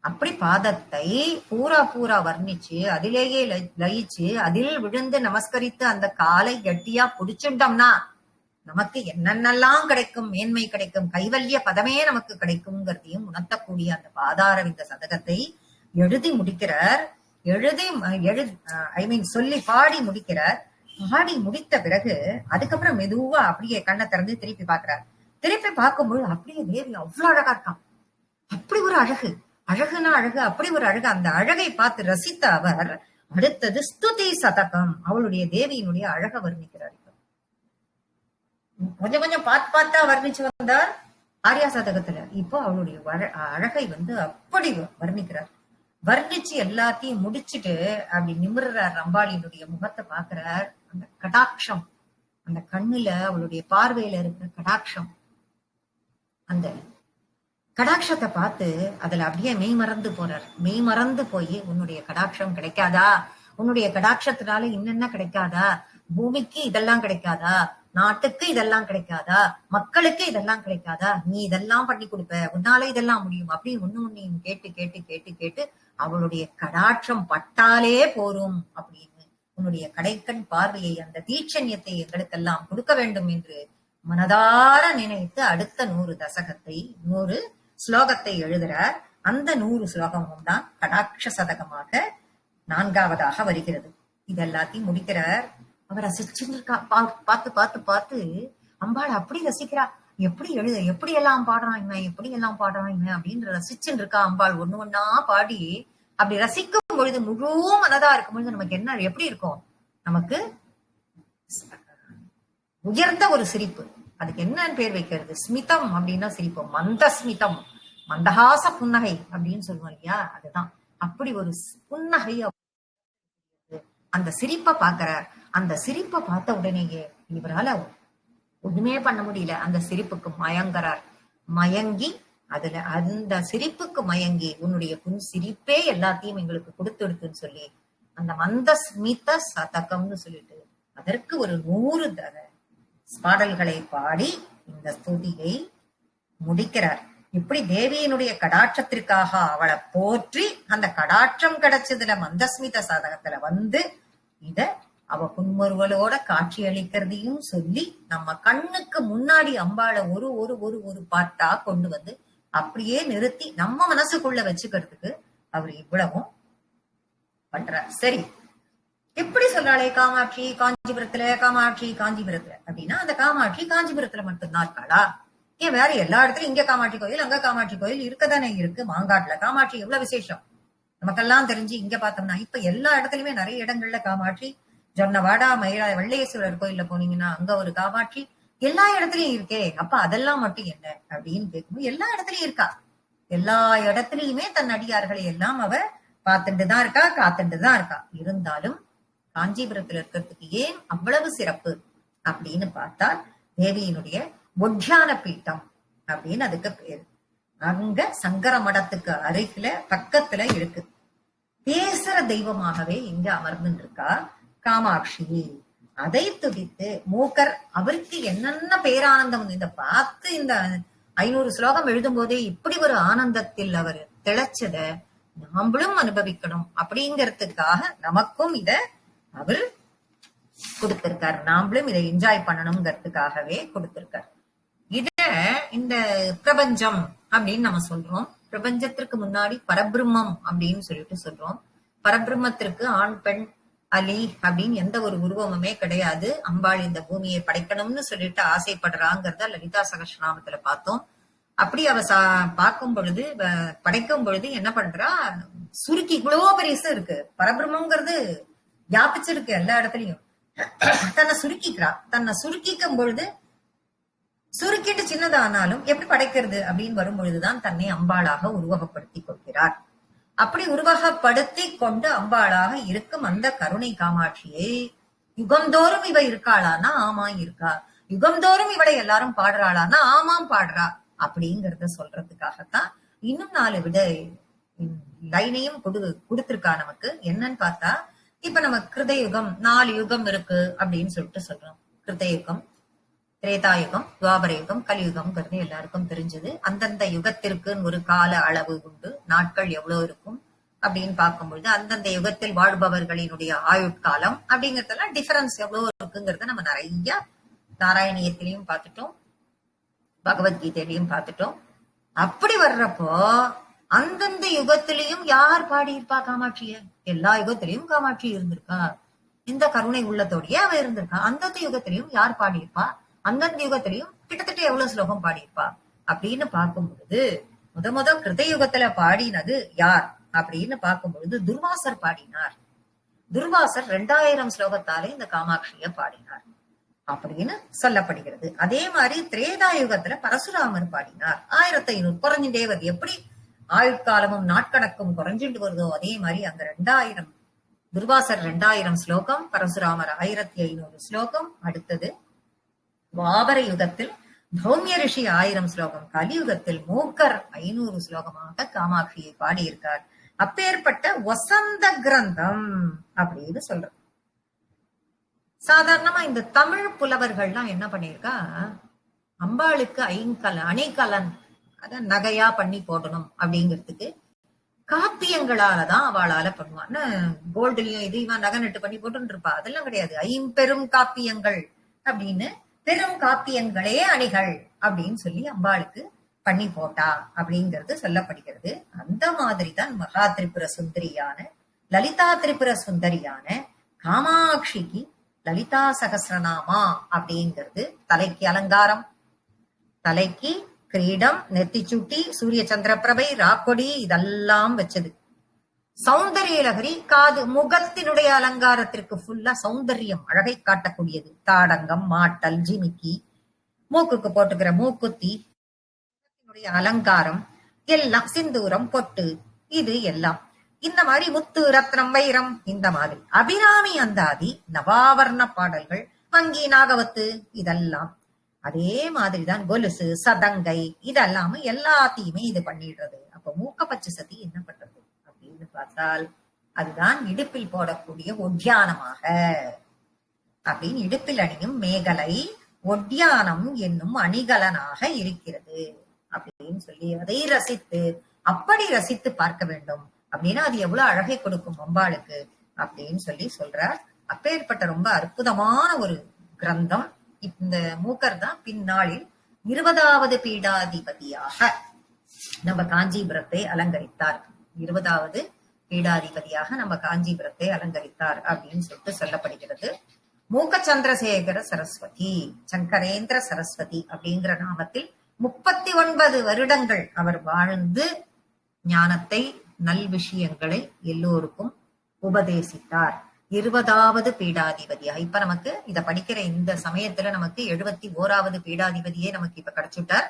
அப்படி பாதத்தை பூரா வர்ணிச்சு அதிலேயே லயிச்சு அதில் விழுந்து நமஸ்கரித்து அந்த காலை கட்டியா புடிச்சுட்டோம்னா நமக்கு என்னென்னலாம் கிடைக்கும், மேன்மை கிடைக்கும், கைவல்ய பதமே நமக்கு கிடைக்கும்ங்கிறதையும் உணர்த்தக்கூடிய அந்த பாதாரவிந்த சதகத்தை எழுதி முடிக்கிறார். சொல்லி பாடி முடிக்கிறார். பாடி முடித்த பிறகு அதுக்கப்புறம் மெதுவா அப்படியே கண்ணை திறந்து திருப்பி பாக்குறார். திருப்பி பார்க்கும்போது அப்படியே தேவி அவ்வளவு அழகா இருக்கான். அப்படி ஒரு அழகு, அழகுனா அழகு, அப்படி ஒரு அழகு. அந்த அழகை பார்த்து ரசித்த அவர் அடுத்தது ஸ்துதி சதகம், அவளுடைய தேவியினுடைய அழக வர்ணிக்கிறார். கொஞ்சம் கொஞ்சம் பார்த்து பார்த்தா வர்ணிச்சு வந்தார் ஆர்யா சதகத்துல. இப்போ அவளுடைய அழகை அப்படி வர்ணிக்கிறார். வர்ணிச்சு எல்லாத்தையும் முடிச்சுட்டு அப்படி நிமிர்றார். அம்பாளியினுடைய முகத்தை பாக்குறார். அந்த கடாட்சம், அந்த கண்ணுல அவளுடைய பார்வையில இருக்கிற கடாட்சம், அந்த கடாட்சத்தை பார்த்து அதுல அப்படியே மெய் மறந்து போறார். மெய் மறந்து போய், உன்னுடைய கடாட்சம் கிடைக்காதா? உன்னுடைய கடாட்சத்தினால இன்னென்ன கிடைக்காதா? பூமிக்கு இதெல்லாம் கிடைக்காதா? நாட்டுக்கு இதெல்லாம் கிடைக்காதா? மக்களுக்கு இதெல்லாம் கிடைக்காதா? நீ இதெல்லாம் பண்ணி கொடுப்ப, உன்னால இதெல்லாம் முடியும் அப்படின்னு ஒன்னையும் கேட்டு கேட்டு கேட்டு கேட்டு அவளுடைய கடாட்சம் பட்டாலே போரும் அப்படின்னு, உன்னுடைய கடைக்கண் பார்வையை, அந்த தீட்சண்யத்தை எங்களுக்கெல்லாம் கொடுக்க வேண்டும் என்று மனதார நினைத்து அடுத்த 100 தசகத்தை 100 ஸ்லோகத்தை எழுதுறார். அந்த 100 ஸ்லோகமும் தான் கடாட்ச சதகமாக 4வதாக வருகிறது. இதெல்லாத்தையும் முடிக்கிறார். அவர் ரசிச்சுருக்கா. பார்த்து பார்த்து பார்த்து அம்பாள் அப்படி ரசிக்கிறா. எப்படி எல்லாம் பாடுறான் இவன், எப்படி எல்லாம் பாடுறான் இவன் அப்படின்னு ரசிச்சுன்னு இருக்கா அம்பாள். ஒண்ணு ஒன்னா பாடி அப்படி ரசிக்கும் பொழுது, முழு மனதா இருக்கும் பொழுது நமக்கு என்ன எப்படி இருக்கும்? நமக்கு உயர்ந்த ஒரு சிரிப்பு. அதுக்கு என்னன்னு பேர் வைக்கிறது? ஸ்மிதம் அப்படின்னா சிரிப்பு. மந்த ஸ்மிதம், மந்தஹாச புன்னகை அப்படின்னு சொல்லுவோம் இல்லையா? அதுதான். அப்படி ஒரு புன்னகை. அந்த சிரிப்பை பாக்குறார். அந்த சிரிப்பை பார்த்த உடனேயே இவரால ஒண்ணுமே பண்ண முடியல. அந்த சிரிப்புக்கு மயங்குறார். மயங்கி அதுல அந்த சிரிப்புக்கு மயங்கி, உன்னுடைய புன் சிரிப்பே எல்லாத்தையும் எங்களுக்கு கொடுத்துடுத்துன்னு சொல்லி அந்த மந்த ஸ்மித சதகம்னு சொல்லிட்டு அதற்கு ஒரு 100 பாடல்களை பாடி இந்த ஸ்துதியை முடிக்கிறார். இப்படி தேவியினுடைய கடாட்சத்திற்காக அவளை போற்றி, அந்த கடாட்சம் கிடைச்சதுல மந்தஸ்மித சாதகத்துல இத அவ புன்முறுவலோட காட்சி அளிக்கிறதையும் சொல்லி, நம்ம கண்ணுக்கு முன்னாடி அம்பாளை ஒரு ஒரு ஒரு ஒரு பாட்டா கொண்டு அப்படியே நிறுத்தி நம்ம மனசுக்குள்ள வச்சுக்கிறதுக்கு அவர் இவ்வளவும் பண்றார். சரி, எப்படி சொல்றாளே காமாட்சி காஞ்சிபுரத்துல, காமாட்சி காஞ்சிபுரத்துல அப்படின்னா, அந்த காமாட்சி காஞ்சிபுரத்துல மட்டும்தான் இருக்காளா? ஏன் வேற எல்லா இடத்துலயும் இங்க காமாட்சி கோயில், அங்க காமாட்சி கோயில் இருக்கதானே இருக்கு. மாங்காட்டுல காமாட்சி எவ்வளவு விசேஷம் நமக்கெல்லாம் தெரிஞ்சு. இங்க பார்த்தோம்னா இப்ப எல்லா இடத்துலயுமே நிறைய இடங்கள்ல காமாட்சி, ஜொன்னவாடா, மயிலா, வெள்ளையேஸ்வரர் கோயில்ல போனீங்கன்னா அங்க ஒரு காமாட்சி எல்லா இடத்துலயும் இருக்கே. அப்ப அதெல்லாம் மட்டும் என்ன அப்படின்னு கேட்கும்போது, எல்லா இடத்துலயும் இருக்கா. எல்லா இடத்துலயுமே தன் அடியார்களை எல்லாம் அவ பார்த்துட்டுதான் இருக்கா, காத்துட்டுதான் இருக்கா. இருந்தாலும் காஞ்சிபுரத்துல இருக்கிறதுக்கு ஏன் அவ்வளவு சிறப்பு அப்படின்னு பார்த்தால், தேவியினுடைய ஒட்யான பீட்டம் அப்படின்னு அதுக்கு பேரு. அங்க சங்கர மடத்துக்கு அருகில பக்கத்துல இருக்கு. பேசுற தெய்வமாகவே இங்க அமர்ந்து இருக்கா காமாட்சி. அதை துடித்து மூக்கர் அவருக்கு என்னென்ன பேரானந்தம். இந்த பார்த்து இந்த 500 ஸ்லோகம் எழுதும் போதே இப்படி ஒரு ஆனந்தத்தில் அவர் திளைச்சத நாமளும் அனுபவிக்கணும் அப்படிங்கறதுக்காக நமக்கும் இத அவர் கொடுத்திருக்கார். நாமளும் இதை என்ஜாய் பண்ணணுங்கிறதுக்காகவே கொடுத்திருக்கார். இத இந்த பிரபஞ்சம் அப்படின்னு நம்ம சொல்றோம். பிரபஞ்சத்திற்கு முன்னாடி பரபிரம்மம் அப்படின்னு சொல்லிட்டு சொல்றோம். பரபிரம்மத்திற்கு ஆண் பெண் அலி அப்படின்னு எந்த ஒரு உருவமுமே கிடையாது. அம்பாள் இந்த பூமியை படைக்கணும்னு சொல்லிட்டு ஆசைப்படுறாங்கிறத லலிதா சகஸ்ரநாமத்துல பார்த்தோம். அப்படி அவ பார்க்கும் பொழுது, படைக்கும் பொழுது என்ன பண்றா, சுருக்கி இவ்வளவோ பெருசு இருக்கு. பரபிரம்மங்கிறது வியாபிச்சிருக்கு எல்லா இடத்துலயும். தன்னை சுருக்கிக்கிறா. தன்னை சுருக்கிக்கும் பொழுது, சுருக்கிட்டு சின்னதானாலும் எப்படி படைக்கிறது அப்படின்னு வரும் பொழுதுதான் தன்னை அம்பாளாக உருவகப்படுத்திக் கொள்கிறார். அப்படி உருவகப்படுத்தி கொண்டு அம்பாளாக இருக்கும் அந்த கருணை காமாட்சியை யுகந்தோறும் இவ இருக்காளானா ஆமா இருக்கா, யுகந்தோறும் இவளை எல்லாரும் பாடுறாளானா ஆமாம் பாடுறா அப்படிங்கறத சொல்றதுக்காகத்தான் இன்னும் 4 விட லைனையும் கொடுத்திருக்கா நமக்கு. என்னன்னு பார்த்தா, இப்ப நம்ம கிருதயுகம் 4 யுகம் இருக்கு அப்படின்னு சொல்லிட்டு சொல்றோம். கிருதயுகம், திரேதாயுகம், துவாபர யுகம், கலியுகம்ங்கிறது எல்லாருக்கும் தெரிஞ்சது. அந்தந்த யுகத்திற்கு ஒரு கால அளவு உண்டு. நாட்கள் எவ்வளவு இருக்கும் அப்படின்னு பார்க்கும்பொழுது அந்தந்த யுகத்தில் வாழ்பவர்களினுடைய ஆயுட்காலம் அப்படிங்கறதெல்லாம் டிஃபரன்ஸ் எவ்வளவு இருக்குங்கிறத நம்ம நிறைய நாராயணியத்திலையும் பார்த்துட்டோம், பகவத்கீதையிலையும் பார்த்துட்டோம். அப்படி வர்றப்போ அந்தந்த யுகத்திலையும் யார் பாடியிருப்பா காமாட்சிய? எல்லா யுகத்திலையும் காமாட்சி இருந்திருக்கா. இந்த கருணை உள்ளத்தோடய அவ இருந்திருக்கா. அந்தந்த யுகத்திலையும் யார் பாடியிருப்பா? அந்தந்த யுகத்திலையும் கிட்டத்தட்ட எவ்வளவு ஸ்லோகம் பாடியிருப்பா அப்படின்னு பார்க்கும் பொழுது முத கிருதயுகத்துல பாடினது யார் அப்படின்னு பார்க்கும் பொழுது துர்வாசர் பாடினார். துர்வாசர் 2000 ஸ்லோகத்தாலே இந்த காமாட்சிய பாடினார் அப்படின்னு சொல்லப்படுகிறது. அதே மாதிரி திரேதா யுகத்துல பரசுராமர் பாடினார். 1500 குறைஞ்சுட்டே வருது. எப்படி ஆயுட்காலமும் நாட்கணக்கும் குறைஞ்சிட்டு வருதோ அதே மாதிரி அங்க 2000 துர்வாசர் 2000 ஸ்லோகம், பரசுராமர் 1500 ஸ்லோகம். அடுத்தது துவாபர யுகத்தில் தௌமிய ரிஷி 1000 ஸ்லோகம், கலியுகத்தில் மூக்கர் 500 ஸ்லோகமாக காமாட்சியை பாடியிருக்கார். அப்பேற்பட்ட வசந்த கிரந்தம் அப்படின்னு சொல்றது. சாதாரணமா இந்த தமிழ் புலவர்கள்லாம் என்ன பண்ணிருக்கா, அம்பாளுக்கு அணிகலன் அத நகையா பண்ணி போடணும் அப்படிங்கிறதுக்கு காப்பியங்களாலதான் அவளால பண்ணுவான்னு, கோல்டுலயும் இது இவன் நகை நட்டு பண்ணி போட்டு இருப்பா. அதெல்லாம் கிடையாது. ஐம்பெரும் காப்பியங்கள் அப்படின்னு, பெரும் காப்பியங்களே அணிகள் அப்படின்னு சொல்லி அம்பாளுக்கு பண்ணி போட்டா அப்படிங்கிறது சொல்லப்படுகிறது. அந்த மாதிரிதான் மகா திரிபுர சுந்தரியான லலிதா திரிபுர சுந்தரியான காமாட்சிக்கு லலிதா சகஸ்ரநாமா அப்படிங்கிறது தலைக்கு அலங்காரம், தலைக்கு கிரீடம், நெத்திச்சுட்டி, சூரிய சந்திர பிரபை, ராக்கொடி இதெல்லாம் வச்சது. சௌந்தரிய லகரி காது, முகத்தினுடைய அலங்காரத்திற்கு ஃபுல்லா சௌந்தரியம், அழகை காட்டக்கூடியது. தாடங்கம், மாட்டல், ஜிமிக்கி, மூக்குக்கு போட்டுக்கிற மூக்குத்தி, அலங்காரம் எல்லாம், சிந்தூரம், பொட்டு, இது எல்லாம் இந்த மாதிரி முத்து ரத்னம் வைரம் இந்த மாதிரி. அபிராமி அந்தாதி நவாவர்ண பாடல்கள், வங்கி நாகவத்து இதெல்லாம் அதே மாதிரிதான். கொலுசு, சதங்கை இதெல்லாமே எல்லாத்தையுமே இது பண்ணிடுறது. அப்ப மூக்க பச்சை சதி என்ன பண்றது அப்படின்னு பார்த்தால், அதுதான் இடுப்பில் போடக்கூடிய ஒட்டியானமாக. அப்படின்னு இடுப்பில் அணியும் மேகலை ஒட்டியானம் என்னும் அணிகலனாக இருக்கிறது அப்படின்னு சொல்லி அதை ரசித்து, அப்படி ரசித்து பார்க்க வேண்டும். அப்படின்னா அது எவ்வளவு அழகை கொடுக்கும் அம்பாளுக்கு அப்படின்னு சொல்லி சொல்றார். அப்பேற்பட்ட ரொம்ப அற்புதமான ஒரு கிரந்தம். இந்த மூக்கர் தான் பின்னாளில் 20வது பீடாதிபதியாக நம்ம காஞ்சிபுரத்தை அலங்கரித்தார். 20வது பீடாதிபதியாக நம்ம காஞ்சிபுரத்தை அலங்கரித்தார் அப்படின்னு சொல்லிட்டு சொல்லப்படுகிறது. மூக்க சந்திரசேகர சரஸ்வதி, சங்கரேந்திர சரஸ்வதி அப்படிங்கிற நாமத்தில் 39 வருடங்கள் அவர் வாழ்ந்து ஞானத்தை, நல் விஷயங்களை எல்லோருக்கும் உபதேசித்தார். 20வது பீடாதிபதியா. இப்ப நமக்கு இத படிக்கிற இந்த சமயத்துல நமக்கு 71வது பீடாதிபதியே நமக்கு இப்ப கிடைச்சுட்டார்.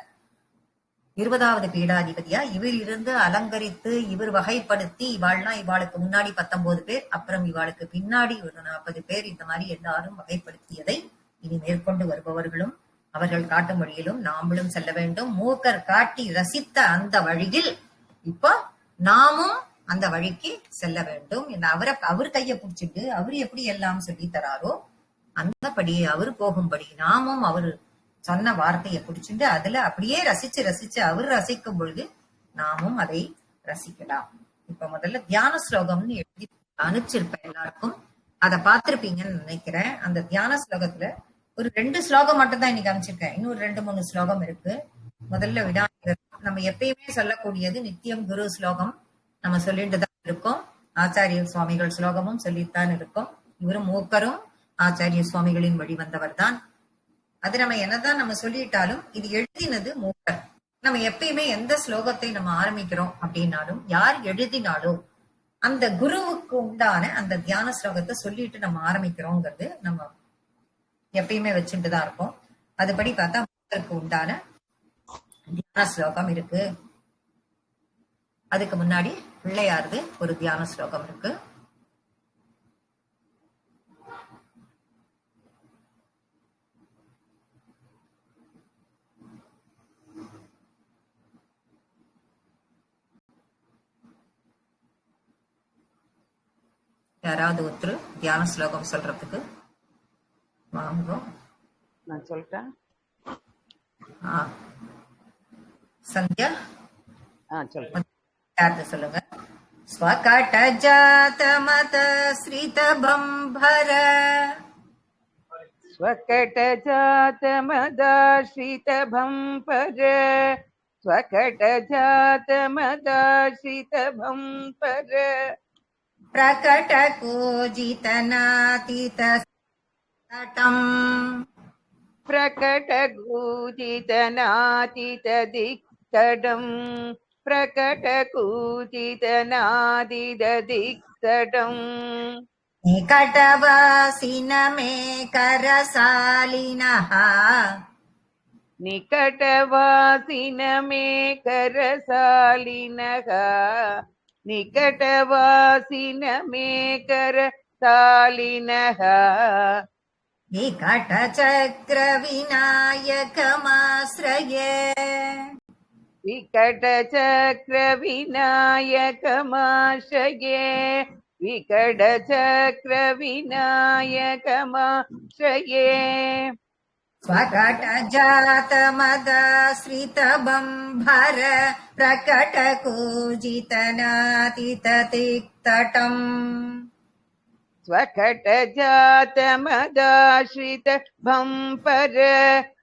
20வது பீடாதிபதியா இவர் இருந்து அலங்கரித்து, இவர் வகைப்படுத்தி, இவாள்னா இவாளுக்கு முன்னாடி 19 பேர், அப்புறம் இவாளுக்கு பின்னாடி ஒரு 40 பேர், இந்த மாதிரி எல்லாரும் வகைப்படுத்தியதை இனி மேற்கொண்டு வருபவர்களும் அவர்கள் காட்டும் வழியிலும் நாமளும் செல்ல வேண்டும். மூக்கர் காட்டி ரசித்த அந்த வழியில் இப்போ நாமும் அந்த வழிக்கு செல்ல வேண்டும். அவர் கையை பிடிச்சிட்டு அவர் எப்படி எல்லாம் சொல்லி தராரோ அந்தபடி அவர் போகும்படி நாமும் அவர் சொன்ன வார்த்தையை பிடிச்சிட்டு அதுல அப்படியே ரசிச்சு அவர் ரசிக்கும் பொழுது நாமும் அதை ரசிக்கலாம். இப்ப முதல்ல தியான ஸ்லோகம்னு எழுதி அனுப்பிச்சிருப்பேன் எல்லாருக்கும். அதை பார்த்திருப்பீங்கன்னு நினைக்கிறேன். அந்த தியான ஸ்லோகத்துல ஒரு 2 ஸ்லோகம் மட்டும் தான் இன்னைக்கு அனுப்பிச்சிருக்கேன். இன்னும் 2-3 ஸ்லோகம் இருக்கு. முதல்ல விநாயகர் நம்ம எப்பயுமே சொல்லக்கூடியது நித்தியம் குரு ஸ்லோகம் நம்ம சொல்லிட்டு தான் இருக்கோம். ஆச்சாரிய சுவாமிகள் ஸ்லோகமும் சொல்லித்தான் இருக்கோம். இவரும் மூக்கரும் ஆச்சாரிய சுவாமிகளின் வழி வந்தவர் தான். அது நம்ம என்னதான் நம்ம சொல்லிட்டாலும் இது எழுதினது மூக்கர். நம்ம எப்பயுமே எந்த ஸ்லோகத்தை நம்ம ஆரம்பிக்கிறோம் அப்படின்னாலும் யார் எழுதினாலோ அந்த குருவுக்கு உண்டான அந்த தியான ஸ்லோகத்தை சொல்லிட்டு நம்ம ஆரம்பிக்கிறோங்கிறது நம்ம எப்பயுமே வச்சுட்டு தான் இருக்கோம். அதுபடி பார்த்தா மூக்கருக்கு உண்டான தியான ஸ்லோகம் இருக்கு. அதுக்கு முன்னாடி பிள்ளையாரது ஒரு தியான ஸ்லோகம் இருக்கு. யாராவது ஒருத்தர் தியான ஸ்லோகம் சொல்றதுக்கு வாங்க. நான் சொல்றேன். சந்தியா சொல்றேன். யாரு சொல்லுங்க. ஸ்வகட ஜாத மத ஸ்ரித பம்பர ஸ்வகட ஜாத மதாஸ்ரித பம்பர ஸ்வகட ஜாத மதாஸ்ரித பம்பர பிரகட கோஜித நாதித தடம் பிரகட கூஜித நாதித திக்தடம் प्रकटकूजितनादिदधिस्तटम् निकटवासिनमेकरसालिनः निकटवासिनमेकरसालिनः निकटवासिनमेकरसालिनः विकटचक्रविनायकमाश्रये विकटचक्रविनायकमाश्रये विकटचक्रविनायकमाश्रये स्वकटजातमदाश्रितबम्भर प्रकटकूजितनातिततिक्तटम् स्वकटजातमदाश्रित भम्पर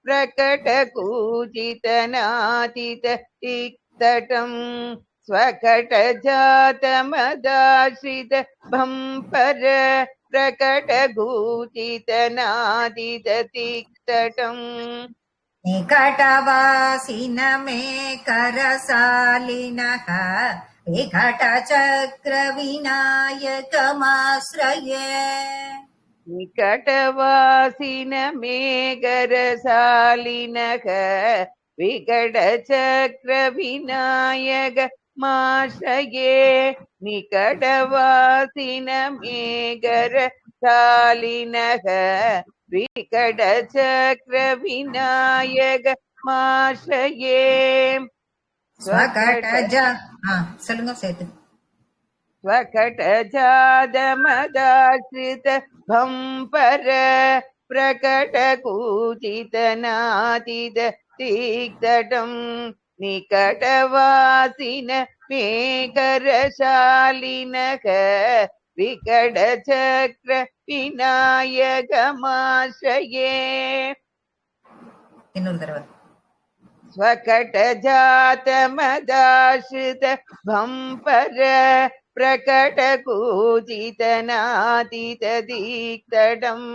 प्रकटकूजितनातिततिक्तटम् स्वकटजातमदाश्रित भम्पर प्रकटकूजितनातिततिक्तटम् निकटवासिनमेकरसालिनः विकटचक्रविनायकमाश्रये निकटवासिनमेकरसालिनः विकटचक्रविनायकमाश्रये निकटवासिनमेकरसालिनः विकटचक्रविनायकमाश्रये சொல்லுங்க சேர்த்து स्वकटजातमदाश्रित भम्पर प्रकटकूजितनातिततिक्तटम् निकटवासिन मेकरशालिनः विकटचक्र विनायकमाश्रये இன்னொரு தடவை स्वकटजातमदाश्रित भम्पर प्रकटकूजितनातिततिक्तटम्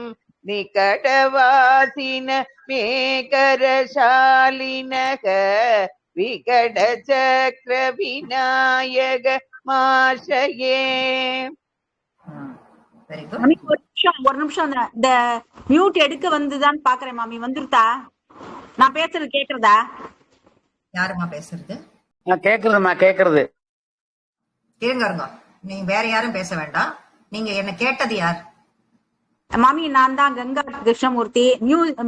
निकटवासिन मेकरशालिनः विकटचक्र विनायकमाश्रये வெரி குட் மாமி ஒரு நிமிஷம் இந்த மியூட் எடுக்க வந்துதான்னு பாக்குறேன் மாமி. வந்துருதா? நான் பேசுறது கேக்குறதா? யாருமா பேசுறது? கேக்குறதுமா கேக்குறது. இருங்க இருங்க, நீங்க வேற யாரும் பேச வேண்டாம். நீங்க என்ன கேட்டது யார்? மாமி நான் தான் கங்கா கிருஷ்ணமூர்த்தி.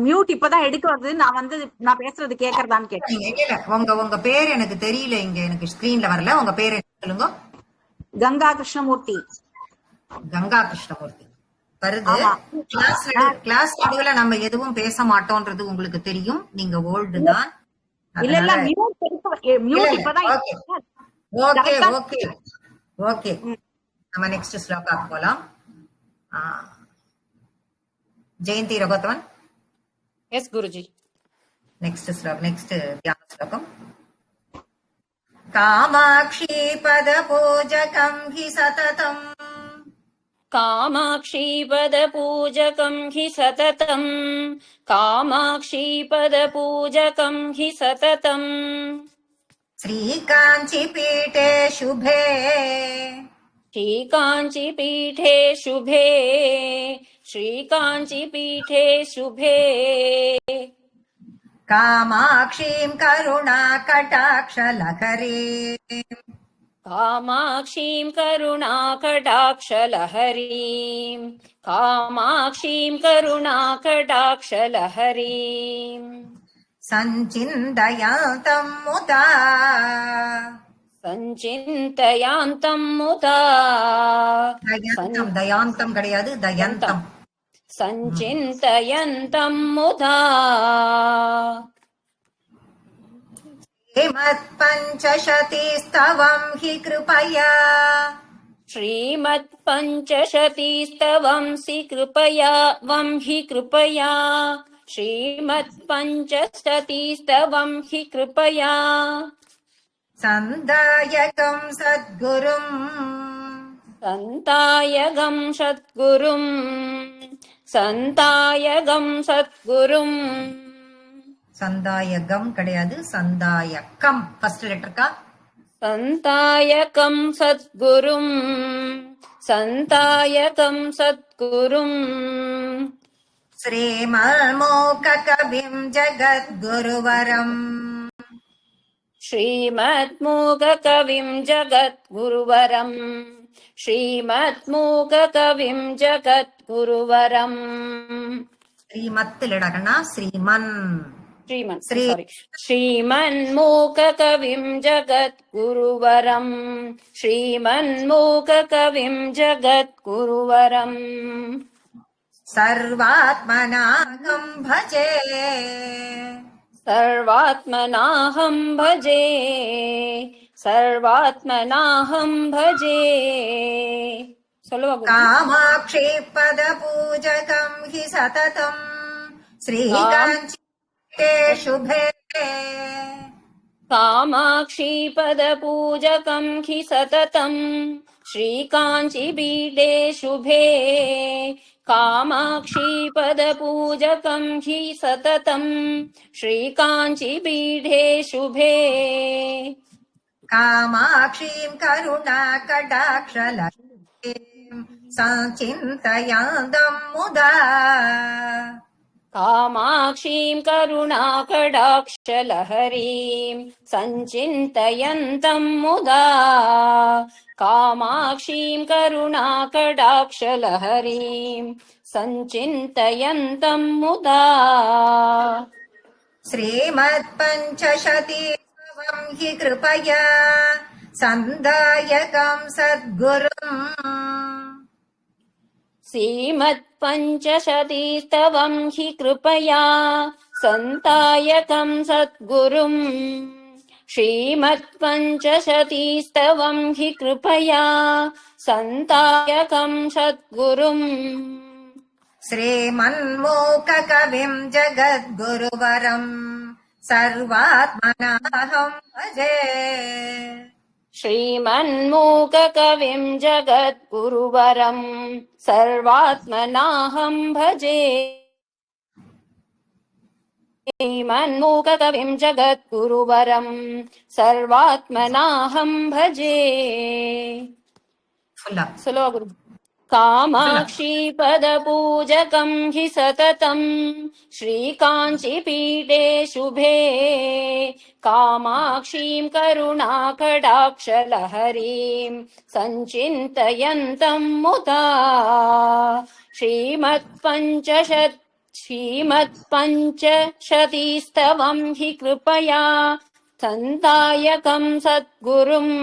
மியூட் இப்பதான் எடுக்க வருது. நான் பேசுறது கேக்குறதான்னு கேட்டேன். இல்ல உங்க பேர் எனக்கு தெரியல, இங்க எனக்கு ஸ்கிரீன்ல வரல. உங்க பேர் என்ன சொல்லுங்க? கங்கா கிருஷ்ணமூர்த்தி. கங்கா கிருஷ்ணமூர்த்தி வருது. கிளாஸ் நடுவுல நம்ம எதுவும் பேச மாட்டோம்ன்றது உங்களுக்கு தெரியும். நீங்க ஓல்டு தான். இல்ல இல்ல மியூட் இப்பதான். ஓகே ஓகே ஓகே, நம்ம நெக்ஸ்ட் ஸ்லோகாக்கு போலாம். ஜெயந்தி ரகோத்வன். எஸ் குருஜி. நெக்ஸ்ட் தியான ஸ்லோகம். காமாட்சி பத பூஜகம் ஹி சததம். कामाक्षीपदपूजकं हि सततम् कामाक्षीपदपूजकं हि सततम् श्रीकाञ्चीपीठे शुभे श्रीकाञ्चीपीठे शुभे श्रीकाञ्चीपीठे शुभे कामाक्षीं करुणाकटाक्षलहरे कामाक्षीं करुणाकटाक्षलहरीं कामाक्षीं करुणाकटाक्षलहरीं सञ्चिन्तयान्तं मुदा सञ्चिन्तयान्तं मुदा दयान्तं கிடையாது, दयन्तं. सञ्चिन्तयन्तं मुदा श्रीमत्पञ्चशतीस्तवं हि कृपया श्रीमत्पञ्चशतीस्तवं हि कृपया वंहि कृपया श्रीमत्पञ्चशतीस्तवं हि कृपया सन्दायकं सद्गुरुम् सन्तायगं सद्गुरुम् सन्तायगं सद्गुरुम् சந்தாயகம் கிடையாது, சந்தாயக்கம். ஃபர்ஸ்ட் லெட்டர் கா. सन्तायकं सद्गुरुं सन्तायकं सद्गुरुम् श्रीमन्मूककविं जगद्गुरुवरम् श्रीमद्मूककविं जगद्गुरुवरम् श्रीमद्मूककविं जगद्गुरुवरम् श्रीमत्तिलडकना श्रीमन् श्री श्रीमन्मूककविं जगद्गुरुवरम् श्रीमन्मूककविं जगद्गुरुवरम् सर्वात्मनाहं भजे सर्वात्मनाहं भजे सर्वात्मनाहं भजे कामाक्षी पदपूजकं हि सततं श्रीकाञ्चीते शुभे कामाक्षी पदपूजकं हि सततं श्रीकाञ्चीपीठे शुभे कामाक्षी पदपूजकं हि सततं श्रीकाञ्चीपीठे शुभे कामाक्षीं करुणाकटाक्षलक्ष्मीं सञ्चिन्तयादं मुदा कामाक्षीं करुणाकटाक्षलहरीं सञ्चिन्तयन्तं मुदा कामाक्षीं करुणाकटाक्षलहरीं सञ्चिन्तयन्तं मुदा श्रीमत्पञ्चशतीत्वं हि कृपया सन्दायकं सद्गुरुम् श्रीमत्पञ्चशतीस्तवं हि कृपया सन्तायकं सद्गुरुम् श्रीमत्पञ्चशतीस्तवं हि कृपया सन्तायकं सद्गुरुम् श्रीमन्मूककविं जगद्गुरुवरम् सर्वात्मनाहं भजे श्रीमन्मूककविं जगद्गुरुवरम् सर्वात्मनाहं भजे श्रीमन्मूककविं जगद्गुरुवरम् सर्वात्मनाहं भजे सुलो गुरु कामाक्षी पदपूजकं हि सततं श्रीकाञ्चीपीठे शुभे कामाक्षीं करुणाकटाक्षलहरीं सञ्चिन्तयन्तं मुदा श्रीमत्पञ्चशतीस्तवं हि कृपया सन्तायकं सद्गुरुम्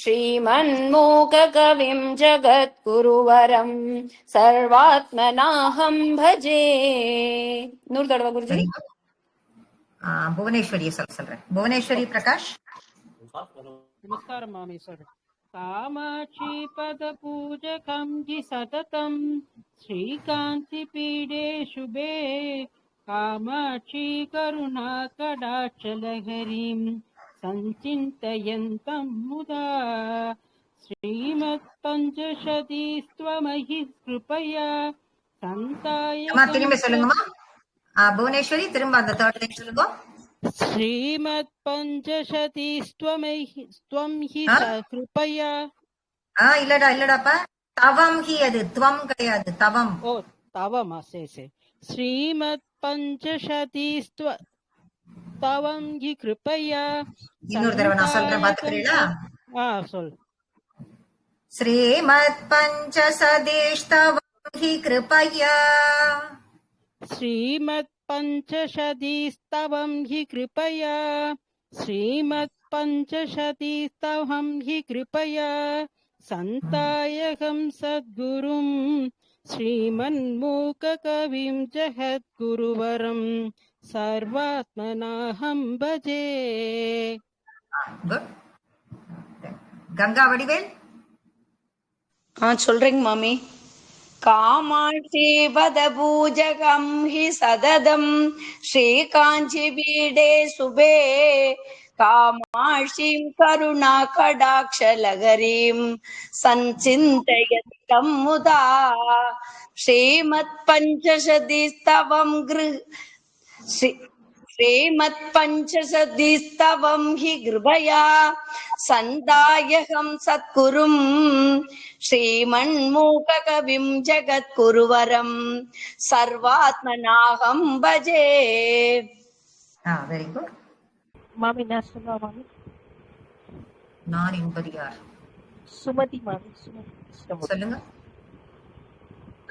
श्रीमन्मूककविं जगद्गुरुवरम् सर्वात्मनाहं भजे नूறு தடவை குருஜி புவனேஸ்வரி சொல்றேன் புவனேஸ்வரி பிரகாஷ் नमस्कारं मामेश्वर कामाक्षी पदपूजकं हि सततं श्रीकान्तिपीठे शुभे कामाक्षी करुणाकटाक्षलहरीं सञ्चिन्तयन्तं मुदा श्रीमत्पञ्चशतीस्त्वमहि कृपया திரும்பி சொல்லுங்கம்மா புவனேஸ்வரி திரும்ப அந்த தேர்ட் லைன் சொல்லுங்க श्रीमत्पञ्चशतीस्त्वं हि कृपया இல்லடாப்பா தவம் ஹி அது துவம் கிடையாது தவம் ஓ தவமா சரி श्रीमत्पञ्चशतीस्त्वं हि कृपया இன்னொரு தடவை நான் சொல்றேன் பாத்துக்கிறீங்களா சொல் श्रीमत्पञ्चशतीस्त्वं हि कृपया श्रीमत्पञ्चशतीस्त्वं हि कृपया श्रीमत्पञ्चशतीस्त्वं हि कृपया सन्तायकं सद्गुरुं श्रीमन्मूककविं जगद्गुरुवरम् सर्वात्मनाहं भजे கங்கா வடிவேல் சொல்றேங்க மாமி कामाक्षी पदपूजकं हि सततं श्रीकाञ्चीपीठे शुभे कामाक्षीं करुणाकटाक्षलहरीं सञ्चिन्तयन्तं मुदा श्रीमत्पञ्चशतीस्तवं श्रीमत्पञ्चशतीस्तवं हि कृपया सन्दायकं सत्कुरुम् श्रीमन्मूककविं जगत्कुरुवरं सर्वात्मनाहं भजे. Very good. மாமி நான் சொல்லுவா மாமி. நான் என்பது யார்? சுமதி மாமி. சுமதி சொல்லுங்க.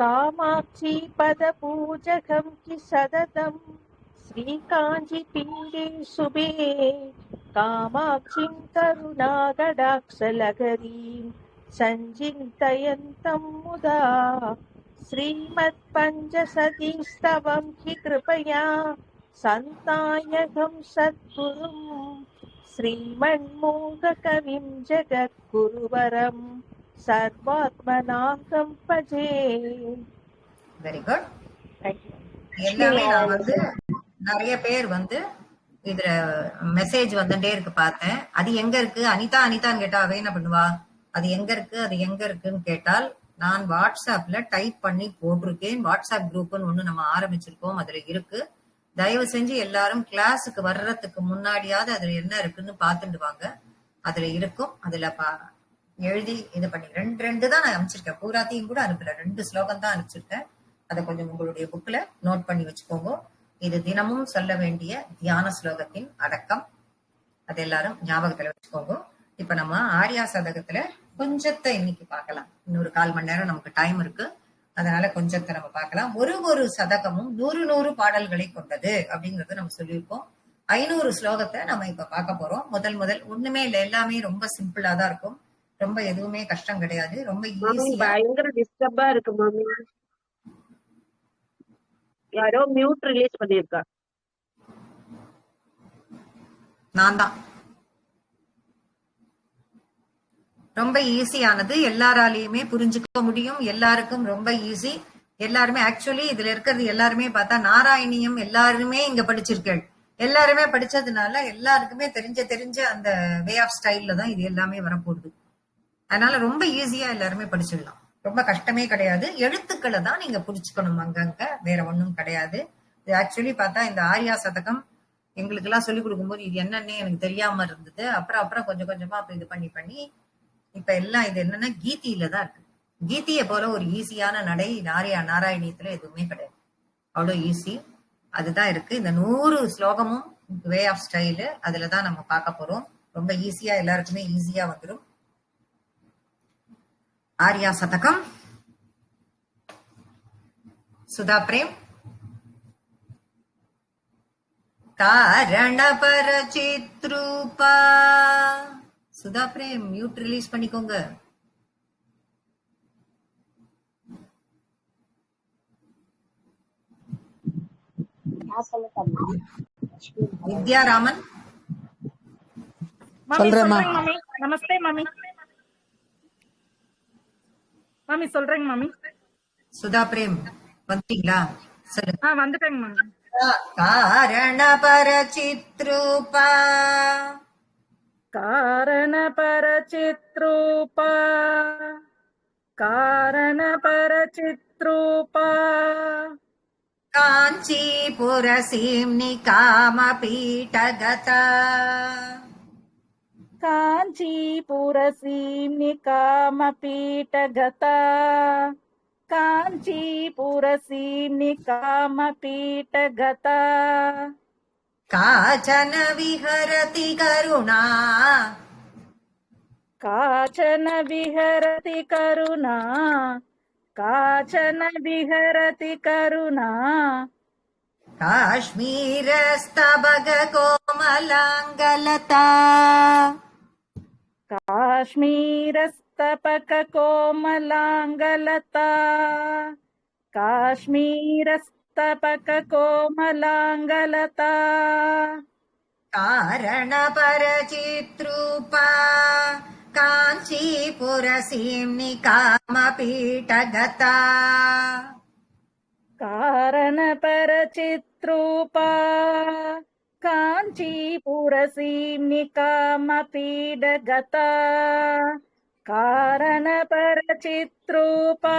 காமாட்சி பத பூஜகம் கி சததம் ஸ்ரீகாஞ்சி பீடே சுபே காமாட்சிம் கருணாகடாக்ஷலகரீம் சஞ்சிந்தயந்தம் முதா ஸ்ரீமத் பஞ்சசதீஸ்தவம் ஹி கிருபயா சந்தாயகம் சத்குரும் ஸ்ரீமன்மூககவிம் ஜகத்குருவரம் சர்வாத்மனாகம் பஜே. Very good. எல்லாமே நான் நிறைய பேர் இதுல மெசேஜ் வந்துட்டே இருக்கு பார்த்தேன். அது எங்க இருக்கு அனிதான்னு கேட்டா அவ என்ன பண்ணுவா, அது எங்க இருக்குன்னு கேட்டால் நான் வாட்ஸ்அப்ல டைப் பண்ணி போட்டிருக்கேன். வாட்ஸ்அப் குரூப்னு ஒண்ணு நம்ம ஆரம்பிச்சிருக்கோம், அதுல இருக்கு. தயவு செஞ்சு எல்லாரும் கிளாஸுக்கு வர்றதுக்கு முன்னாடியாவது அதுல என்ன இருக்குன்னு பாத்துட்டு வாங்க. அதுல இருக்கும். அதுல எழுதி இது பண்ணி ரெண்டு தான் நான் அனுப்பிச்சிருக்கேன். பூராத்தையும் கூட அனுப்பல, 2 ஸ்லோகம் தான் அனுப்பிச்சிருக்கேன். அதை கொஞ்சம் உங்களுடைய புக்ல நோட் பண்ணி வச்சுக்கோங்க. இது தினமும் சொல்ல வேண்டிய தியான ஸ்லோகத்தின் அடக்கம். அது எல்லாரும் ஞாபகத்துல வச்சுக்கோங்க. இப்ப நம்ம ஆர்யா சதகத்துல கொஞ்சத்தை இன்னைக்கு பார்க்கலாம். இன்னொரு 1/4 மணி நேரம் நமக்கு டைம் இருக்கு. அதனால கொஞ்சத்தை நம்ம பார்க்கலாம். ஒரு சதகமும் 100 பாடல்களை கொண்டது அப்படிங்கறது நம்ம சொல்லியிருக்கோம். 500 ஸ்லோகத்தை நம்ம இப்ப பார்க்க போறோம். முதல் ஒண்ணுமே இல்லை, எல்லாமே ரொம்ப சிம்பிளா தான் இருக்கும். ரொம்ப எதுவுமே கஷ்டம் கிடையாது. ரொம்ப பயங்கர டிஸ்டர்பா இருக்கு மாமி. யாரோ மியூட் ரிலீஸ் பண்ணிருக்கா. நான் தான். ரொம்ப ஈஸியானது, எல்லாராலையுமே புரிஞ்சுக்க முடியும். எல்லாருக்கும் ரொம்ப ஈஸி. எல்லாருமே ஆக்சுவலி இதுல இருக்கிறது எல்லாருமே பார்த்தா நாராயணியம் எல்லாருமே இங்க படிச்சிருக்கேள். எல்லாருமே படிச்சதுனால எல்லாருக்குமே தெரிஞ்ச அந்த வே ஆஃப் ஸ்டைல்ல தான் இது எல்லாமே வரப்போகுது. அதனால ரொம்ப ஈஸியா எல்லாருமே படிச்சிடலாம். ரொம்ப கஷ்டமே கிடையாது. எழுத்துக்களை தான் நீங்க புடிச்சுக்கணும் அங்கங்க, வேற ஒண்ணும் கிடையாது. இது ஆக்சுவலி பார்த்தா இந்த ஆர்யா சதகம் எங்களுக்கு எல்லாம் சொல்லிக் கொடுக்கும்போது இது என்னன்னே எனக்கு தெரியாம இருந்தது. அப்புறம் கொஞ்சம் கொஞ்சமா அப்ப இது பண்ணி இப்ப எல்லாம் இது என்னன்னா கீதையில தான் இருக்கு. கீதையை போல ஒரு ஈஸியான நடை நாராயணியத்துல எதுவுமே கிடையாது. அவ்வளவு ஈஸி அதுதான் இருக்கு. இந்த 100 ஸ்லோகமும் வே ஆஃப் ஸ்டைலு அதுலதான் நம்ம பார்க்க போறோம். ரொம்ப ஈஸியா எல்லாருக்குமே ஈஸியா வந்துடும். ஆர்யா சதகம். சுதா பிரேம். காரண பரசித்ரூபா. சுதா பிரேம் மியூட் ரிலீஸ் பண்ணிக்கோங்க. வித்யாராமன். மாமி நமஸ்தே மாமி. மாமி சொல்றேங்க மாமி. சுதா பிரேம் வந்துட்டீங்களா? சொல்லுங்க. வந்துட்டேங்க மாமி. காரண பரசித்ரூபா. காரண பரசித்ரூபா. காரண பரசித்ரூபா. காஞ்சிபுர சீம்னி காமபீடகதா. காஞ்சிபுர சீம்னி காமபீடகதா. காஞ்சிபுர சீம்னி காமபீடகதா. காச்சன விஹரதி கருணா. காச்சன விஹரதி கருணா. காச்சன விஹரதி கருணா. காஷ்மீரஸ்தபக கோமலாங்கலதா. காஷ்மீரஸ்தபக கோமலாங்கலதா. காஷ்மீரஸ்தபக கோமலாங்கலதா. காரண பரசித்ரூபா. காஞ்சிபுர சீம்னி காமபீடகதா. காரண பரசித்ரூபா. காஞ்சிபுர சீம்னி காமபீடகதா. காரண பரசித்ரூபா.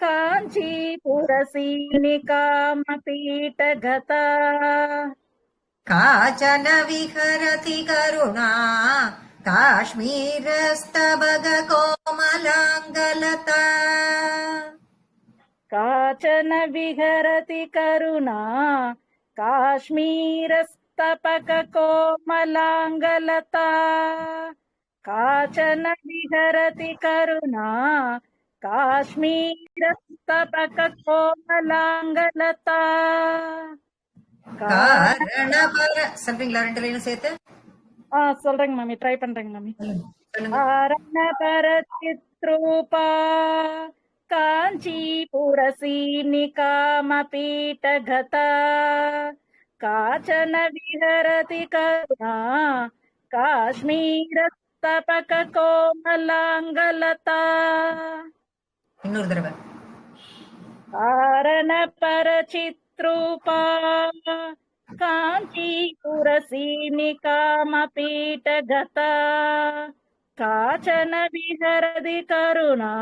काञ्चीपुरसीनिकामपीठगता काचन विहरति करुणा काश्मीरस्तबगकोमलाङ्गलता काचन विहरति करुणा काश्मीरस्तपककोमलाङ्गलता काचन विहरति करुणा काश्मीरस्तपककोमलाङ्गलता कारणपर சொல்றீங்களா ரெண்டு லைனும் சேர்த்து சொல்றேங்க மாமி ட்ரை பண்றேங்க மாமி சொல்லுங்க காரணபர சித்ரூபா काञ्चीपुरसीनिकामपीठगता काचन विहरति करुणा काश्मीरस्तपककोमलाङ्गलता இன்னொரு தடவை कारणपरचित्रूपा काञ्चीपुरसीनिकामपीठगता काचन विहरति करुणा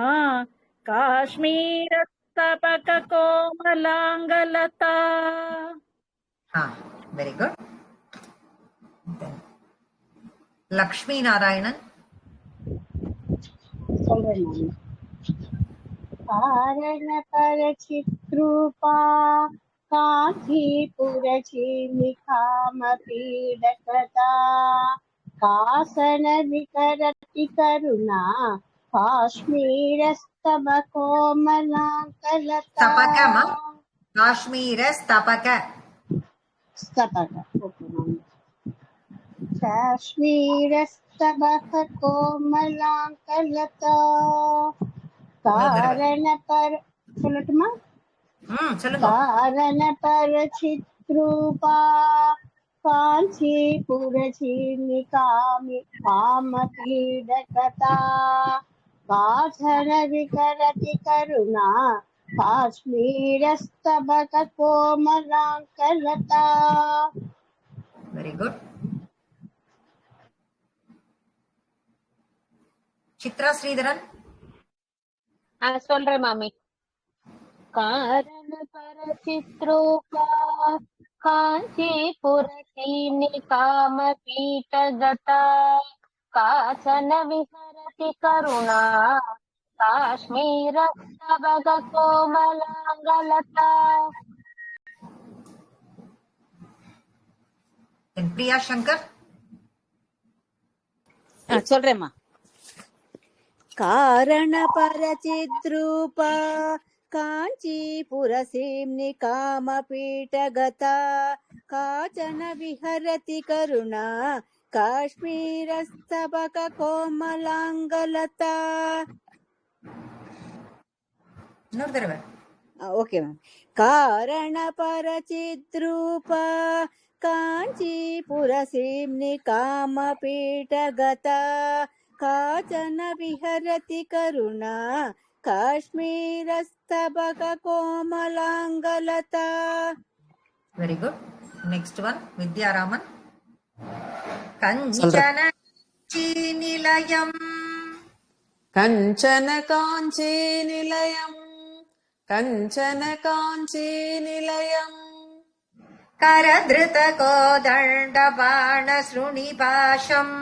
काश्मीरस्तपककोमलाङ्गलता வெரி குட் லக்ஷ்மி நாராயணன் कारणपरचित्रूपा काञ्चीपुरचीनिकामपीडकता कासन विकरति करुणा काश्मीरस्तबकोमलाङ्गलता काश्मीर स्तपक काश्मीरस्तबकोमलाङ्गलता कारणपर சொல்லட்டுமா कारणपरचित्रूपा काञ्चीपुरचीनिकामपीडकता काचन विकरति करुणा काश्मीरस्तबककोमलाङ्गलता வெரி குட் சித்ரா ஸ்ரீதரன் சொல்றேன் மாமி कारणपरचित्रूपा काञ्चीपुरसीनिकामपीठगता काचन विहरति करुणा काश्मीरस्तबककोमलाङ्गलता பிரியா சங்கர் சொல்றேம்மா कारणपरचिद्रूपा काञ्चीपुरसीम्निकामपीठगता काचन विहरति करुणा काश्मीरस्तबककोमलाङ्गलता ओके मैम कारणपरचिद्रूपा काञ्चीपुरसीम्निकामपीठगता काचन विहरति करुणा काश्मीरस्तबककोमलाङ्गलता very good next one Vidyaraman கஞ்சன நிலையம் கஞ்சன காஞ்சி நிலையம் கஞ்சன காஞ்சி நிலையம் करधृत कोदण्ड बाण श्रुणिपाशम्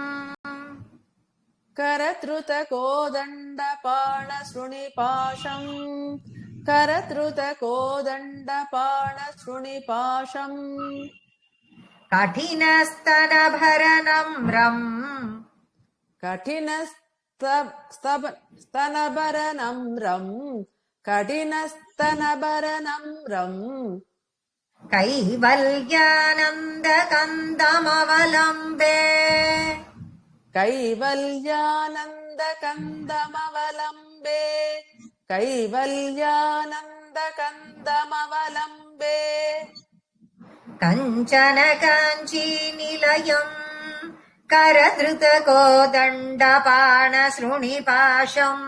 करधृत कोदण्ड बाण श्रुणिपाशम् करधृत कोदण्ड बाण श्रुणिपाशम् कठिनस्तनभरनम्रम् कठिनस्तनभरनम्रम् कठिनस्तनभरनम्रम् कैवल्यानन्दकन्दमवलम्बे कैवल्यानन्दकन्दमवलम्बे कैवल्यानन्दकन्दमवलम्बे कञ्चन काञ्चीनिलयम् करधृत कोदण्डपाण श्रुणिपाशम्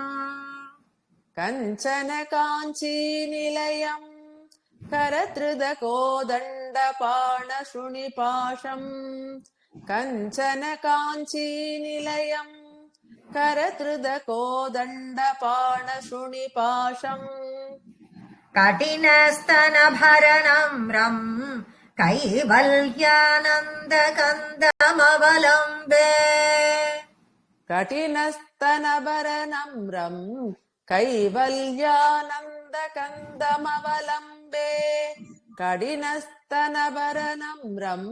कञ्चन काञ्चीनिलयम् करधृत कोदण्डपाण श्रुणिपाशम् कञ्चन काञ्चीनिलयम् करधृत कोदण्ड पाण शृणिपाशम् कठिनस्तनभरणं कैवल्यानन्दकन्दमवलम्बे कठिनस्तनभरनम्रम् कैवल्यानन्दकन्दमवलम्बे कठिनस्तनभरनम्रम्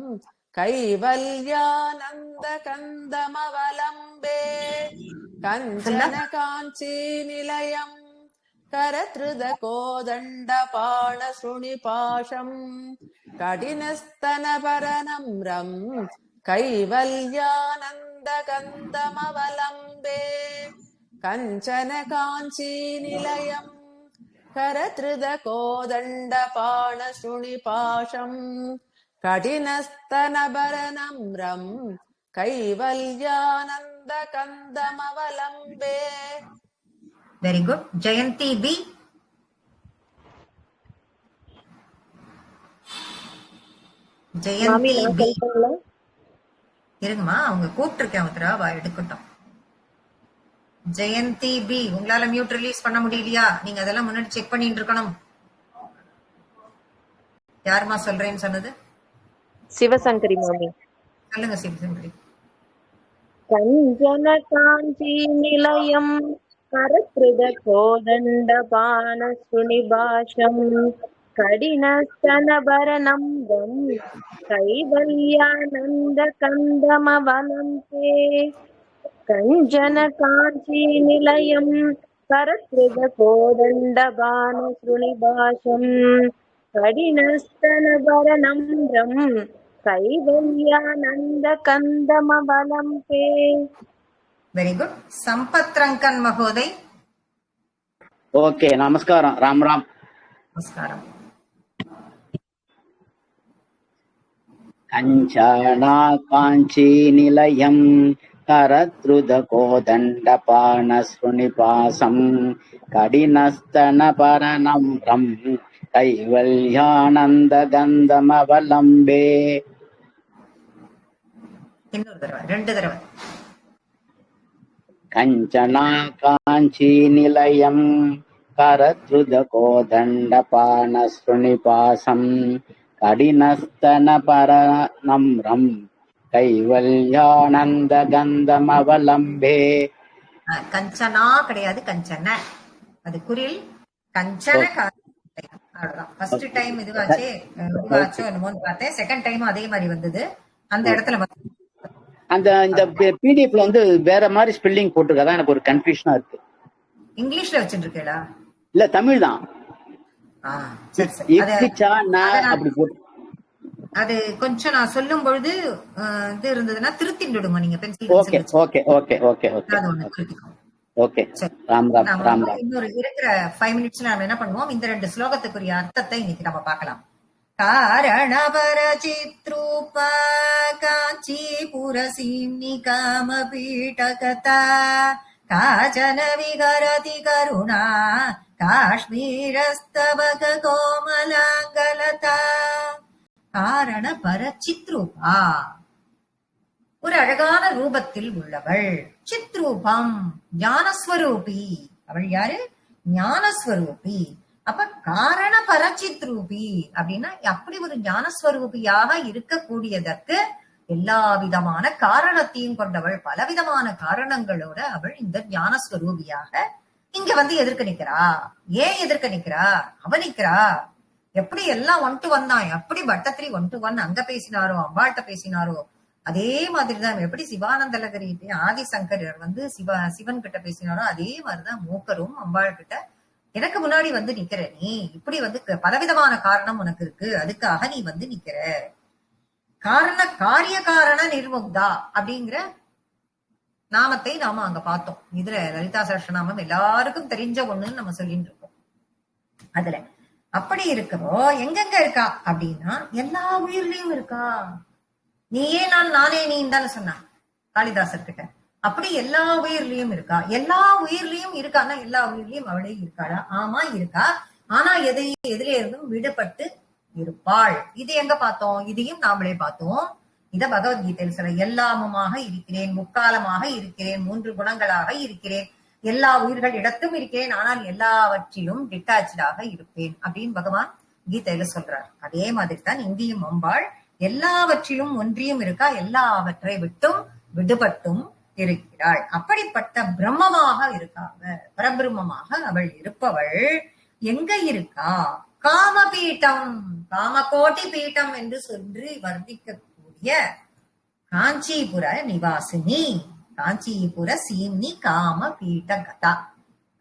कैवल्यानन्दकन्दमवलम्बे कञ्चन काञ्चीनिलयम् करधृतकोदण्डपाणशृणिपाशम् कठिनस्तनभरनम्रम् कैवल्यानन्दकन्दमवलम्बे कञ्चन काञ्चीनिलयम् करधृतकोदण्डपाणशृणिपाशम् कठिनस्तनभरनम्रम् कैवल्यानन्दकन्दमवलम्बे. Very good. Jayanti B. Jayanti B. இருங்கம்மா, அவங்க கூப்பிட்டுருக்கேன் உத்தரவா எடுக்கட்டும். ஜெயந்தி பி, உங்களால மியூட் ரிலீஸ் பண்ண முடியலையா? நீங்க அதெல்லாம் முன்னாடி செக் பண்ணிட்டு இருக்கணும். யாருமா சொல்றேன்னு சொன்னது? சிவசங்கரி மாமி. சொல்லுங்க சிவசங்கரி. கஞ்சன காஞ்சி நிலையம் கரத்ருத கோதண்டபான சுனிபாஷம் கடினஸ்தனபரணம்பம் கைவல்யானந்த கந்தமவலம்பே கஞ்சன காஞ்சி நிலையம் கரத்ருத கோதண்டபான சுனிபாஷம் கடினஸ்தனபரணம்பம் கைவல்யானந்த கந்தமவலம்பே. Very good. சம்பத் ரங்கன் மகோதய். ஓகே, நமஸ்காரம். ராம் ராம். நமஸ்காரம். கஞ்சனா காஞ்சி நிலையம் கரத்ருத கோதண்டபாண ஸ்ருணிபாசம் கடினஸ்தனபரணம்ரம் கைவல்யானந்த கந்தமவலம்பே. இன்னொரு தடவை, 2 தடவை. கஞ்சனா காஞ்சி நிலையம் கரத்ருத கோதண்டபாண ஸ்ருணிபாசம் கடினஸ்தனபரணம்ரம் கைவல்யானந்த கந்தமவலம்பே. கஞ்சனா கிடையாது, கஞ்சன. அது குரில். கஞ்சன அவ்வளவுதான். ஃபர்ஸ்ட் டைம் இதுவாச்சோ என்னமோன்னு பார்த்தேன். செகண்ட் டைம் அதே மாதிரி வந்தது. அந்த இடத்துல அந்த இந்த பிடிஎஃப்ல வந்து வேற மாதிரி ஸ்பெல்லிங் போட்டிருக்கா, எனக்கு ஒரு கன்ஃபியூஷனா இருக்கு. இங்கிலீஷ்ல வச்சுட்டு இருக்கேடா? இல்ல, தமிழ் தான். அது கொஞ்சம் நான் சொல்லும் பொழுது இது இருந்ததுன்னா திருத்திடுமா நீங்க pencil. Okay okay okay okay okay. Ram Ram Ram Ram. இன்னொரு இருக்கிற 5 மினிட்ஸ்ல நம்ம என்ன பண்ணுவோம், இந்த 2 ஸ்லோகத்துக்குரிய அர்த்தத்தை இன்னைக்கு நம்ம பார்க்கலாம். காரணபர சித்ரூப காஞ்சிபுர சீம்னி காமபீடகதா காஜன விகரதி கருணா காஷ்மீரஸ்தவக கோமலாங்கலதா. காரண பர சித்ரூபா, ஒரு அழகான ரூபத்தில் உள்ளவள். சித்ரூபம் ஞானஸ்வரூபி. அவள் யாரு? ஞானஸ்வரூபி. அப்ப காரண பரச்சித்ரூபி அப்படின்னா அப்படி ஒரு ஞானஸ்வரூபியாக இருக்கக்கூடியதற்கு எல்லா விதமான காரணத்தையும் கொண்டவள். பலவிதமான காரணங்களோட அவள் இந்த ஞானஸ்வரூபியாக இங்க வந்து எதிர்க்க நிக்கிறா. ஏன் எதிர்க்க நிக்கிறா? அவனிக்கிறா. எப்படி எல்லாம் 1 to 1 தான். எப்படி பட்டத்திரி 1 to 1 அங்க பேசினாரோ, அம்பாள்கிட்ட பேசினாரோ, அதே மாதிரிதான். எப்படி சிவானந்தலகரி ஆதிசங்கரர் வந்து சிவன் கிட்ட பேசினாரோ அதே மாதிரிதான் மூக்கரும் அம்பாள் கிட்ட எனக்கு முன்னாடி வந்து நிக்கிற. நீ இப்படி வந்து பலவிதமான காரணம் உனக்கு இருக்கு, அதுக்காக நீ வந்து நிக்கிற. காரிய காரண நிர்முக்தா அப்படிங்கிற நாமத்தை நாம அங்க பார்த்தோம். இதுல லலிதா சஹஸ்ரநாமம் எல்லாருக்கும் தெரிஞ்ச ஒண்ணுன்னு நம்ம சொல்லிட்டு இருக்கோம். அதுல அப்படி இருக்கவோ எங்கெங்க இருக்கா அப்படின்னா எல்லா உயிர்லயும் இருக்கா. நீயே நான் நானே நீன்னு தானே சொன்னான் காளிதாசர் கிட்ட. அப்படி எல்லா உயிர்லயும் இருக்கா. எல்லா உயிர்லயும் இருக்கான்னா எல்லா உயிர்லயும் அவளே இருக்காளா? ஆமா இருக்கா. ஆனா எதுல இருந்தும் விடுபட்டு இருப்பாள். இது எங்க பார்த்தோம்? இதையும் நாமளே பார்த்தோம். இத பகவத்கீதையில் சொல்ற. எல்லாமுமாக இருக்கிறேன், முக்காலமாக இருக்கிறேன், 3 குணங்களாக இருக்கிறேன், எல்லா உயிர்கள் இடத்தும் இருக்கிறேன், ஆனால் எல்லாவற்றிலும் டிட்டாச்சாக இருப்பேன் அப்படின்னு பகவான் கீதையில சொல்றார். அதே மாதிரி தான் இங்கேயும் அம்பாள் எல்லாவற்றிலும் ஒன்றியும் இருக்கா, எல்லாவற்றை விட்டும் விடுபட்டும் இருக்கிறாள். அப்படிப்பட்ட பிரம்மமாக இருக்காங்க, பரபிரம்மமாக அவள் இருப்பவள் எங்க இருக்கா? காமபீட்டம், காமகோட்டி பீட்டம் என்று சொல்லி வர்ணிக்கக்கூடிய காஞ்சிபுர நிவாசினி, காஞ்சிபுர சீம்னி காமபீட்ட கதா.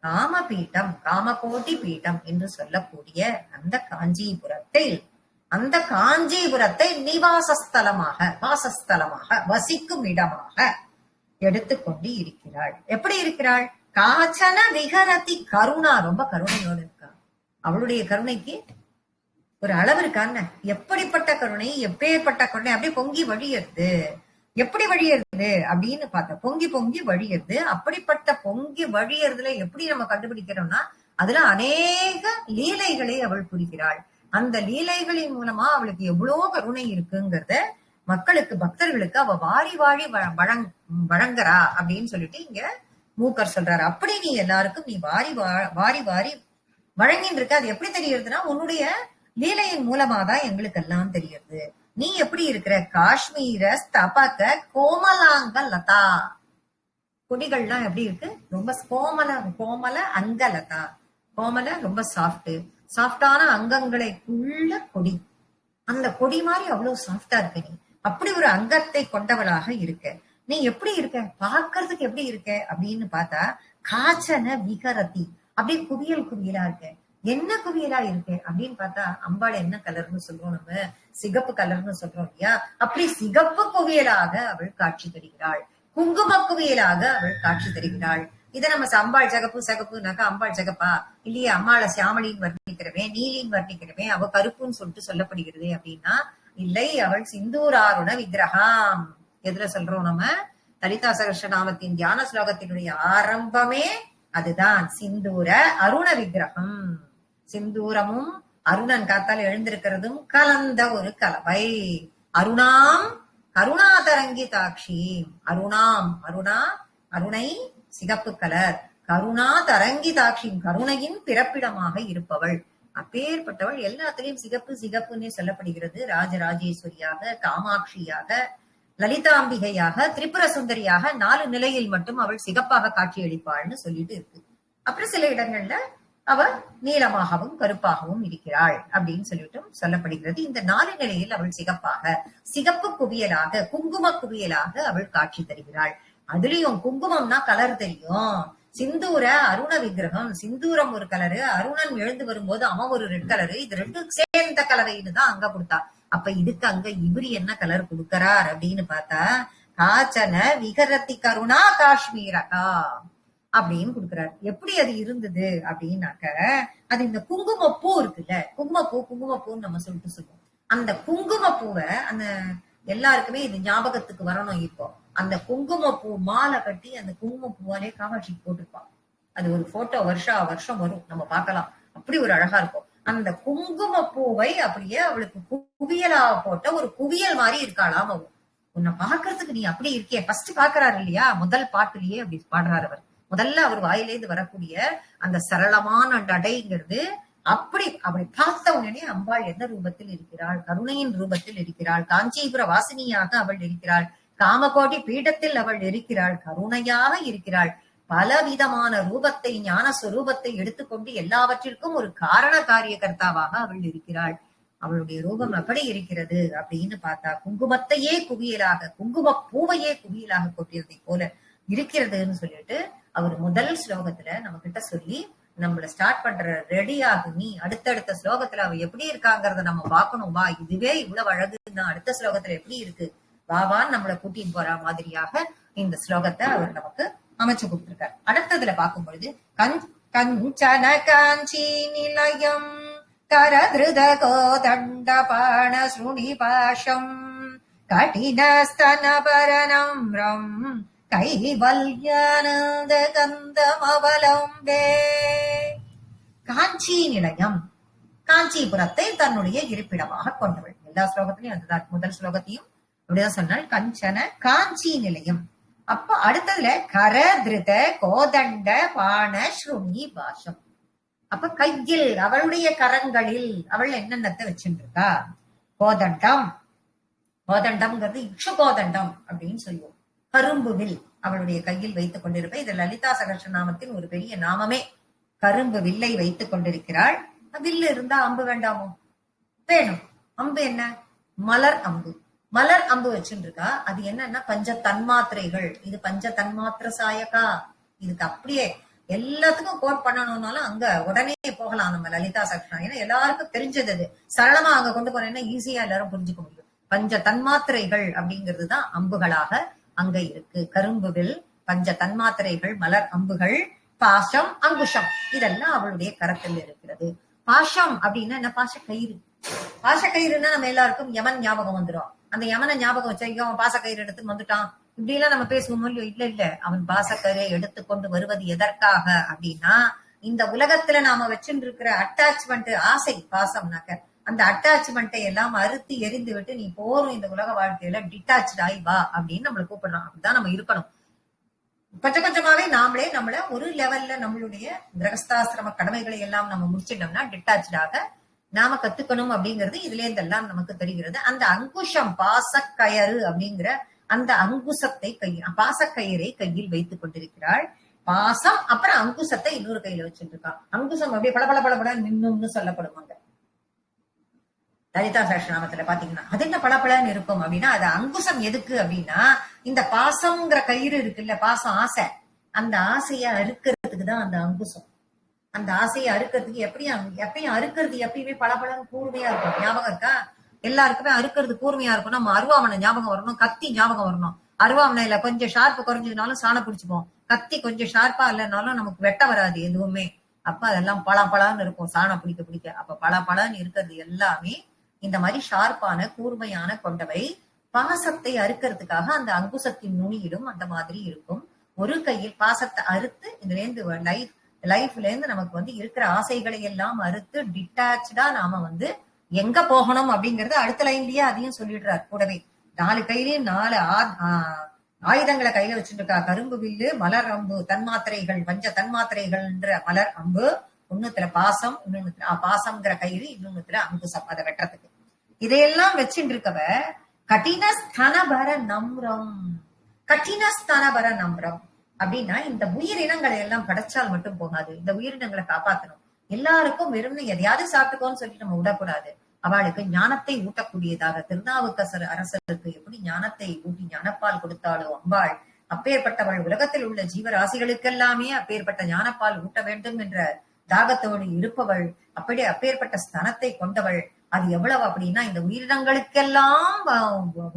காமபீட்டம், காமகோட்டி பீட்டம் என்று சொல்லக்கூடிய அந்த காஞ்சிபுரத்தில், அந்த காஞ்சிபுரத்தை நிவாசஸ்தலமாக, வாசஸ்தலமாக, வசிக்கும் இடமாக எடுத்துக்கொண்டு இருக்கிறாள். எப்படி இருக்கிறாள்? காச்சன விகரதி கருணா, ரொம்ப கருணையோடு இருக்கா. அவளுடைய கருணைக்கு ஒரு அளவு இருக்கான்னு, எப்படிப்பட்ட கருணை, எப்பேற்பட்ட கருணை, அப்படியே பொங்கி வழியறது. எப்படி வழியறது அப்படின்னு பார்த்தா பொங்கி பொங்கி வழியறது. அப்படிப்பட்ட பொங்கி வழியறதுல எப்படி நம்ம கண்டுபிடிக்கிறோம்னா, அதுல அநேக லீலைகளை அவள் புரிகிறாள். அந்த லீலைகளின் மூலமா அவளுக்கு எவ்வளவு கருணை இருக்குங்கிறத மக்களுக்கு, பக்தர்களுக்கு அவ வாரி வாரி வழங்குறா அப்படின்னு சொல்லிட்டு இங்க மூக்கர் சொல்றாரு. அப்படி நீ எல்லாருக்கும் நீ வாரி வாரி வாரி வழங்கின்னு இருக்க. அது எப்படி தெரியறதுன்னா, உன்னுடைய லீலையின் மூலமா தான் எங்களுக்கு எல்லாம் தெரியுது. நீ எப்படி இருக்கிற? காஷ்மீர ஸ்தபக கோமலாங்க லதா, கொடிகள்லாம் எப்படி இருக்கு? ரொம்ப கோமல அங்கலதா, கோமல ரொம்ப சாஃப்டான அங்கங்களை உள்ள கொடி. அந்த கொடி மாதிரி அவ்வளவு சாஃப்டா இருக்க நீ. அப்படி ஒரு அங்கத்தை கொண்டவளாக இருக்க. நீ எப்படி இருக்க? பார்க்கறதுக்கு எப்படி இருக்க அப்படின்னு பார்த்தா, காச்சன விகரதி, அப்படியே குவியலா இருக்க. என்ன குவியலா இருக்கு அப்படின்னு பார்த்தா, அம்பாள் என்ன கலர்னு சொல்றோம் நம்ம? சிகப்பு கலர்னு சொல்றோம் இல்லையா? அப்படி சிகப்பு குவியலாக அவள் காட்சி தருகிறாள். குங்கும குவியலாக அவள் காட்சி தருகிறாள். இதை நம்ம அம்பாள் சகப்புனாக்கா அம்பாள் சகப்பா இல்லையே, அம்மாளை சியாமலின்னு வர்ணிக்கிறவன், நீலின்னு வர்ணிக்கிறவன், அவ கருப்புன்னு சொல்லிட்டு சொல்லப்படுகிறது அப்படின்னா இல்லை. அவள் சிந்தூராருண விக்கிரகம். எதுல சொல்றோம் நம்ம? லலிதா சகஸ்ரநாமத்தின் தியான ஸ்லோகத்தினுடைய ஆரம்பமே அதுதான், சிந்தூர அருண விக்கிரகம். சிந்தூரமும் அருணன் காத்தால் எழுந்திருக்கிறதும் கலந்த ஒரு கலவை. அருணாம் கருணாதரங்கி தாட்சி, அருணாம் அருணை சிகப்பு கலர், கருணா தரங்கி தாட்சி, கருணையின் பிறப்பிடமாக இருப்பவள். அப்பேற்பட்டவள் எல்லாத்திலையும் சிகப்புன்னே சொல்லப்படுகிறது. ராஜராஜேஸ்வரியாக, காமாட்சியாக, லலிதாம்பிகையாக, திரிபுர சுந்தரியாக 4 நிலையில் மட்டும் அவள் சிகப்பாக காட்சியளிப்பாள்னு சொல்லிட்டு இருக்கு. அப்புறம் சில இடங்கள்ல அவள் நீளமாகவும் கருப்பாகவும் இருக்கிறாள் அப்படின்னு சொல்லிட்டும் சொல்லப்படுகிறது. இந்த 4 நிலையில் அவள் சிகப்பு குவியலாக, குங்கும குவியலாக அவள் காட்சி தருகிறாள். அதுலயும் குங்குமம்னா கலர் தெரியும். சிந்தூர அருண விக்கிரகம், சிந்தூரம் ஒரு கலரு, அருணன் எழுந்து வரும்போது அவன் ஒரு ரெட் கலரு. இது 2 சேர்ந்த கலவைன்னு தான் அங்க கொடுத்தா. அப்ப இதுக்கு அங்க இவரு என்ன கலர் கொடுக்கிறார் அப்படின்னு பார்த்தா, காச்சன விகரதி கருணா காஷ்மீரகா அப்படின்னு கொடுக்கிறார். எப்படி அது இருந்தது அப்படின்னாக்க, அது இந்த குங்குமப்பூ இருக்குல்ல, குங்குமப்பூன்னு நம்ம சொல்லுவோம். அந்த குங்குமப்பூவை, அந்த எல்லாருக்குமே இது ஞாபகத்துக்கு வரணும். இப்போ அந்த குங்குமப்பூ மாலை கட்டி அந்த குங்குமப்பூவாலே காமாட்சிக்கு போட்டிருப்பான். அது ஒரு போட்டோ வருஷம் வரும், நம்ம பார்க்கலாம். அப்படி ஒரு அழகா இருக்கும். அந்த குங்குமப்பூவை அப்படியே அவளுக்கு குவியலா போட்ட ஒரு குவியல் மாதிரி இருக்காளாம். உன்னை பாக்குறதுக்கு நீ அப்படி இருக்கே. ஃபர்ஸ்ட் பாக்குறாரு இல்லையா, முதல் பாட்டுலயே அப்படி பாடுறாரு அவர். முதல்ல அவர் வாயிலேந்து வரக்கூடிய அந்த சரளமான நடைங்கிறது அப்படி பார்த்த உடனே அம்பாள் எந்த ரூபத்தில் இருக்கிறாள்? கருணையின் ரூபத்தில் இருக்கிறாள். காஞ்சிபுர வாசினியாக அவள் இருக்கிறாள். காமகோட்டி பீடத்தில் அவள் இருக்கிறாள். கருணையாக இருக்கிறாள். பலவிதமான ரூபத்தை, ஞான ஸ்வரூபத்தை எடுத்துக்கொண்டு எல்லாவற்றிற்கும் ஒரு காரண காரியகர்த்தாவாக அவள் இருக்கிறாள். அவளுடைய ரூபம் எப்படி இருக்கிறது அப்படின்னு பார்த்தா, குங்குமத்தையே குவியலாக, குங்கும பூவையே குவியலாக கொட்டியதை போல இருக்கிறதுன்னு சொல்லிட்டு அவர் முதல் ஸ்லோகத்துல நம்ம கிட்ட சொல்லி நம்மள ஸ்டார்ட் பண்ற ரெடி ஆகும். நீ அடுத்தடுத்த ஸ்லோகத்துல அவ எப்படி இருக்காங்கிறத நம்ம பார்க்கணும். வா, இதுவே இவ்வளவு அழகுன்னா அடுத்த ஸ்லோகத்துல எப்படி இருக்கு, வாவான்னு நம்மளை கூட்டின்னு போற மாதிரியாக இந்த ஸ்லோகத்தை அவர் நமக்கு அமைச்சு கொடுத்திருக்கார். அடுத்ததுல பார்க்கும் பொழுது, கஞ்சன காஞ்சி நிலையம் கரதிருத கோதண்ட பாண ஸ்ருணி பாஷம் கடினஸ்தனபரணம் ரம் கைவல்யானந்த கந்தமவலம்பே. காஞ்சி நிலையம், காஞ்சிபுரத்தை தன்னுடைய இருப்பிடமாக கொண்டவள். எல்லா ஸ்லோகத்திலையும் அதுதான். முதல் ஸ்லோகத்தையும் அப்படிதான் சொன்னால் கஞ்சன காஞ்சி நிலையம். அப்ப அடுத்ததுல கர திருத கோதண்ட பாண ஸ்ருணி பாஷம். அப்ப கையில் அவளுடைய கரங்களில் அவள் என்னென்னத்தை வச்சுருக்கா? கோதண்டம், கோதண்டம்ங்கிறது இக்ஷு கோதண்டம் அப்படின்னு சொல்லுவோம். கரும்பு வில் அவளுடைய கையில் வைத்துக் கொண்டிருப்ப. இது லலிதா சகஸ்ரநாமத்தின் ஒரு பெரிய நாமமே. கரும்பு வில்லை வைத்துக் கொண்டிருக்கிறாள். வில்லு இருந்தா அம்பு வேண்டாமோ? வேணும். அம்பு என்ன? மலர் அம்பு. மலர் அம்பு வச்சுருக்கா. அது என்னன்னா பஞ்ச தன்மாத்திரைகள். இது பஞ்ச தன்மாத்திர சாயகா. இதுக்கு அப்படியே எல்லாத்துக்கும் கோட் பண்ணணும்னாலும் அங்க உடனே போகலாம் நம்ம லலிதா சகஸ்ரநாமம். ஏன்னா எல்லாருக்கும் தெரிஞ்சது அது. சரளமா அங்க கொண்டு போனேன்னா ஈஸியா எல்லாரும் புரிஞ்சுக்க முடியும். பஞ்ச தன்மாத்திரைகள் அப்படிங்கிறதுதான் அம்புகளாக அங்க இருக்கு. கரும்புவில் பஞ்ச தன்மாத்திரைகள், மலர் அம்புகள், பாசம், அங்குஷம் இதெல்லாம் அவளுடைய கரத்தில் இருக்கிறது. பாசம் அப்படின்னா என்ன? பாச கயிறு. பாச கயிறுன்னா நம்ம எல்லாருக்கும் யமன் ஞாபகம் வந்துடும். அந்த யமனை ஞாபகம் வச்சா அவன் பாசக்கயிறு எடுத்து வந்துட்டான் இப்படி எல்லாம் நம்ம பேசுவோம் இல்லையோ? இல்ல அவன் பாசக்கயிறை எடுத்துக்கொண்டு வருவது எதற்காக அப்படின்னா, இந்த உலகத்துல நாம வச்சுருக்கிற அட்டாச்மெண்ட், ஆசை, பாசம்னாக்க அந்த அட்டாச்மெண்ட்டை எல்லாம் அறுத்து எரிந்து விட்டு நீ போரும் இந்த உலக வாழ்க்கையில டிட்டாச் ஆய் வா அப்படின்னு நம்மளை கூப்பிடுறான். அப்படிதான் நம்ம இருக்கணும். கொஞ்சம் கொஞ்சமாவே நாமளே நம்மள ஒரு லெவல்ல நம்மளுடைய கிரகஸ்தாசிரம கடமைகளை எல்லாம் நம்ம முடிச்சிட்டோம்னா டிட்டாச்சாக நாம கத்துக்கணும் அப்படிங்கிறது இதுல இருந்தெல்லாம் நமக்கு தெரிகிறது. அந்த அங்குஷம், பாசக்கயறு அப்படிங்கிற அந்த அங்குசத்தை பாசக்கயிறை கையில் வைத்துக் கொண்டிருக்கிறாள். பாசம் அப்புறம் அங்குசத்தை இன்னொரு கையில வச்சுட்டு இருக்கான். அங்குசம் அப்படியே பளபள நின்னும்னு சொல்லப்படுவாங்க லலிதா சகஸ்ரநாமத்துல பாத்தீங்கன்னா. அது என்ன பளபளன்னு இருக்கும் அப்படின்னா, அது அங்குசம் எதுக்கு அப்படின்னா, இந்த பாசம்ங்கிற கயிறு இருக்குல்ல, பாசம் ஆசை, அந்த ஆசையை அறுக்கிறதுக்கு தான் அந்த அங்குசம். அந்த ஆசையை அறுக்கிறதுக்கு எப்பயும் அறுக்கிறது எப்பயுமே பளபளன்னு கூர்மையா இருக்கும். ஞாபகம் இருக்கா? எல்லாருக்குமே அறுக்கிறது கூர்மையா இருக்கும். நம்ம அருவாமனை ஞாபகம் வரணும், கத்தி ஞாபகம் வரணும். அருவாமனையில கொஞ்சம் ஷார்ப்பு குறைஞ்சதுனாலும் சாணம் பிடிச்சுப்போம். கத்தி கொஞ்சம் ஷார்ப்பா இல்லைனாலும் நமக்கு வெட்ட வராது எதுவுமே. அப்ப அதெல்லாம் பலான்னு இருக்கும் சாணம் பிடிக்க. அப்ப பலான்னு இருக்கிறது எல்லாமே இந்த மாதிரி ஷார்ப்பான கூர்மையான கொண்டவை. பாசத்தை அறுக்கிறதுக்காக அந்த அங்குசத்தின் நுனியிடும் அந்த மாதிரி இருக்கும். ஒரு கையில் பாசத்தை அறுத்து இதுல இருந்து லைஃப்ல இருந்து நமக்கு இருக்கிற ஆசைகளை எல்லாம் அறுத்து டிட்டாச்சா நாம எங்க போகணும் அப்படிங்கறது அடுத்த லைன்லயே அதையும் சொல்லிடுறாரு கூடவே. 4 கையிலயும் 4 ஆயுதங்களை கையில வச்சுட்டு இருக்கா. கரும்பு வில்லு, மலர் அம்பு, தன்மாத்திரைகள், பஞ்ச தன்மாத்திரைகள்ன்ற மலர் அம்பு, இன்னொத்துல பாசம், இன்னொன்னுத்துல பாசம்ங்கிற கயிறு, இன்னொன்னுத்துல அங்குசம் அதை வெட்டுறதுக்கு. இதையெல்லாம் வச்சுட்டு இருக்கவ கடினஸ்தனபர நம்ரம். கடினஸ்தனபர நம்ரம் அப்படின்னா இந்த உயிரினங்களை எல்லாம் படைச்சால் மட்டும் போகாது. இந்த உயிரினங்களை காப்பாற்றணும். எல்லாருக்கும் வெறும் எதையாவது சாப்பிட்டுக்கோன்னு சொல்லிட்டு நம்ம விடக்கூடாது. அவளுக்கு ஞானத்தை ஊட்டக்கூடியதாக திருநாவுக்கரசர் அரசருக்கு எப்படி ஞானத்தை ஊட்டி ஞானப்பால் கொடுத்தாளோ அம்பாள், அப்பேற்பட்டவள் உலகத்தில் உள்ள ஜீவராசிகளுக்கெல்லாமே அப்பேற்பட்ட ஞானப்பால் ஊட்ட வேண்டும் என்ற தாகத்தோடு இருப்பவள். அப்படி அப்பேற்பட்ட ஸ்தனத்தை கொண்டவள். அது எவ்வளவு அப்படின்னா, இந்த உயிரினங்களுக்கெல்லாம்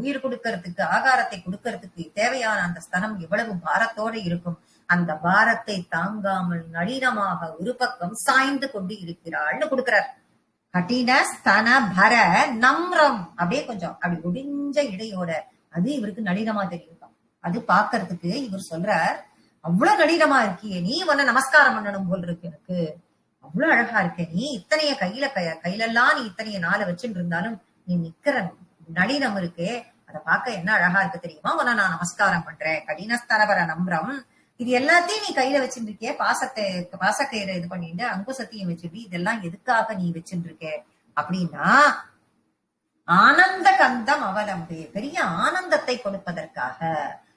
உயிர் கொடுக்கறதுக்கு, ஆகாரத்தை கொடுக்கறதுக்கு தேவையான அந்த ஸ்தனம் எவ்வளவு பாரத்தோடு இருக்கும். அந்த பாரத்தை தாங்காமல் நளினமாக ஒரு பக்கம் சாய்ந்து கொண்டு இருக்கிறாள்னு கொடுக்கிறார். கடின ஸ்தன பர நம்ரம், அப்படியே கொஞ்சம் அப்படி ஒடிஞ்ச இடையோட. அது இவருக்கு நளினமா தெரியும். அது பாக்குறதுக்கு இவர் சொல்றார், அவ்வளவு நளினமா இருக்கியே நீ, உன்னை நமஸ்காரம் பண்ணணும் போல் இருக்கு எனக்கு, அவ்வளவு அழகா இருக்க நீ, இத்தனைய கையிலெல்லாம் நீ இத்தனைய நாளை வச்சுட்டு இருந்தாலும் நீ நிக்கிற நளினம் இருக்கே, அதை பார்க்க என்ன அழகா இருக்கு தெரியுமா, உன்னை நான் நமஸ்காரம் பண்றேன். கடினஸ்தனபர நம்ரம், இது எல்லாத்தையும் நீ கையில வச்சுட்டு இருக்கே, பாசக்கயிறை இது பண்ணிட்டு அங்குசத்தையும் வச்சுட்டு, இதெல்லாம் எதுக்காக நீ வச்சுட்டு இருக்க அப்படின்னா, ஆனந்த கந்தம் அவலம்பே, பெரிய ஆனந்தத்தை கொடுப்பதற்காக.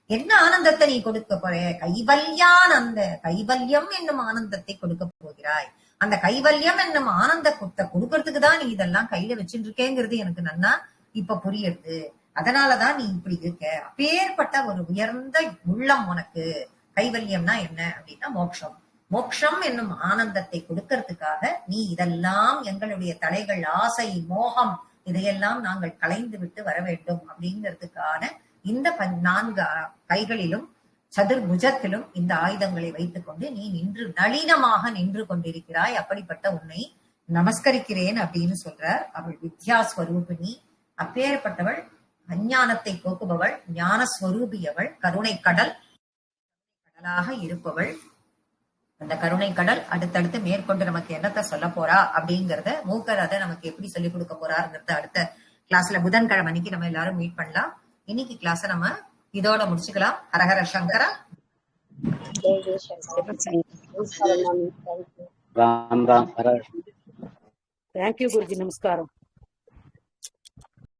என்ன ஆனந்தத்தை நீ கொடுக்க போற? கைவல்யானந்த, கைவல்யம் என்னும் ஆனந்தத்தை கொடுக்க போகிறாய். அந்த கைவல்யம் என்னும் ஆனந்தத்தை கொடுக்கறதுக்கு தான் நீ இதெல்லாம் கையில வச்சுட்டு இருக்கேங்கிறது எனக்கு நன்னா இப்ப புரியுது. அதனாலதான் நீ இப்படி இருக்க. அப்பேற்பட்ட ஒரு உயர்ந்த உள்ளம் உனக்கு. கைவல்யம்னா என்ன அப்படின்னா மோட்சம். மோட்சம் என்னும் ஆனந்தத்தை கொடுக்கறதுக்காக நீ இதெல்லாம் எங்களுடைய தலைகள், ஆசை, மோகம் இதையெல்லாம் நாங்கள் களைந்து விட்டு வர வேண்டும் அப்படிங்கிறதுக்கான இந்த 4 கைகளிலும் சதுர்புஜத்திலும் இந்த ஆயுதங்களை வைத்துக் கொண்டு நீ நின்று நளினமாக நின்று கொண்டிருக்கிறாய். அப்படிப்பட்ட உன்னை நமஸ்கரிக்கிறேன் அப்படின்னு சொல்றார். அவள் வித்யாஸ்வரூபிணி, அப்பேற்பட்டவள், அஞ்ஞானத்தை போக்குபவள், ஞானஸ்வரூபியவள், கருணை கடலாக இருப்பவள். அந்த கருணை கடல் அடுத்தடுத்து மேற்கொண்டு நமக்கு என்னத்தை சொல்ல போறா அப்படிங்கறத, மூக்கர் அதை நமக்கு எப்படி சொல்லிக் கொடுக்க போறாருங்கிறத அடுத்த கிளாஸ்ல புதன்கிழமை அன்னைக்கு நம்ம எல்லாரும் மீட் பண்ணலாம். இன்னைக்கு கிளாஸ நம்ம இதோட முடிச்சுக்கலாம். ஹரஹர சங்கரா. ஜெய் ஜெய் சங்கர். ராம் ராம் ஹர தேங்க்யூ குருஜி, நமஸ்காரம்.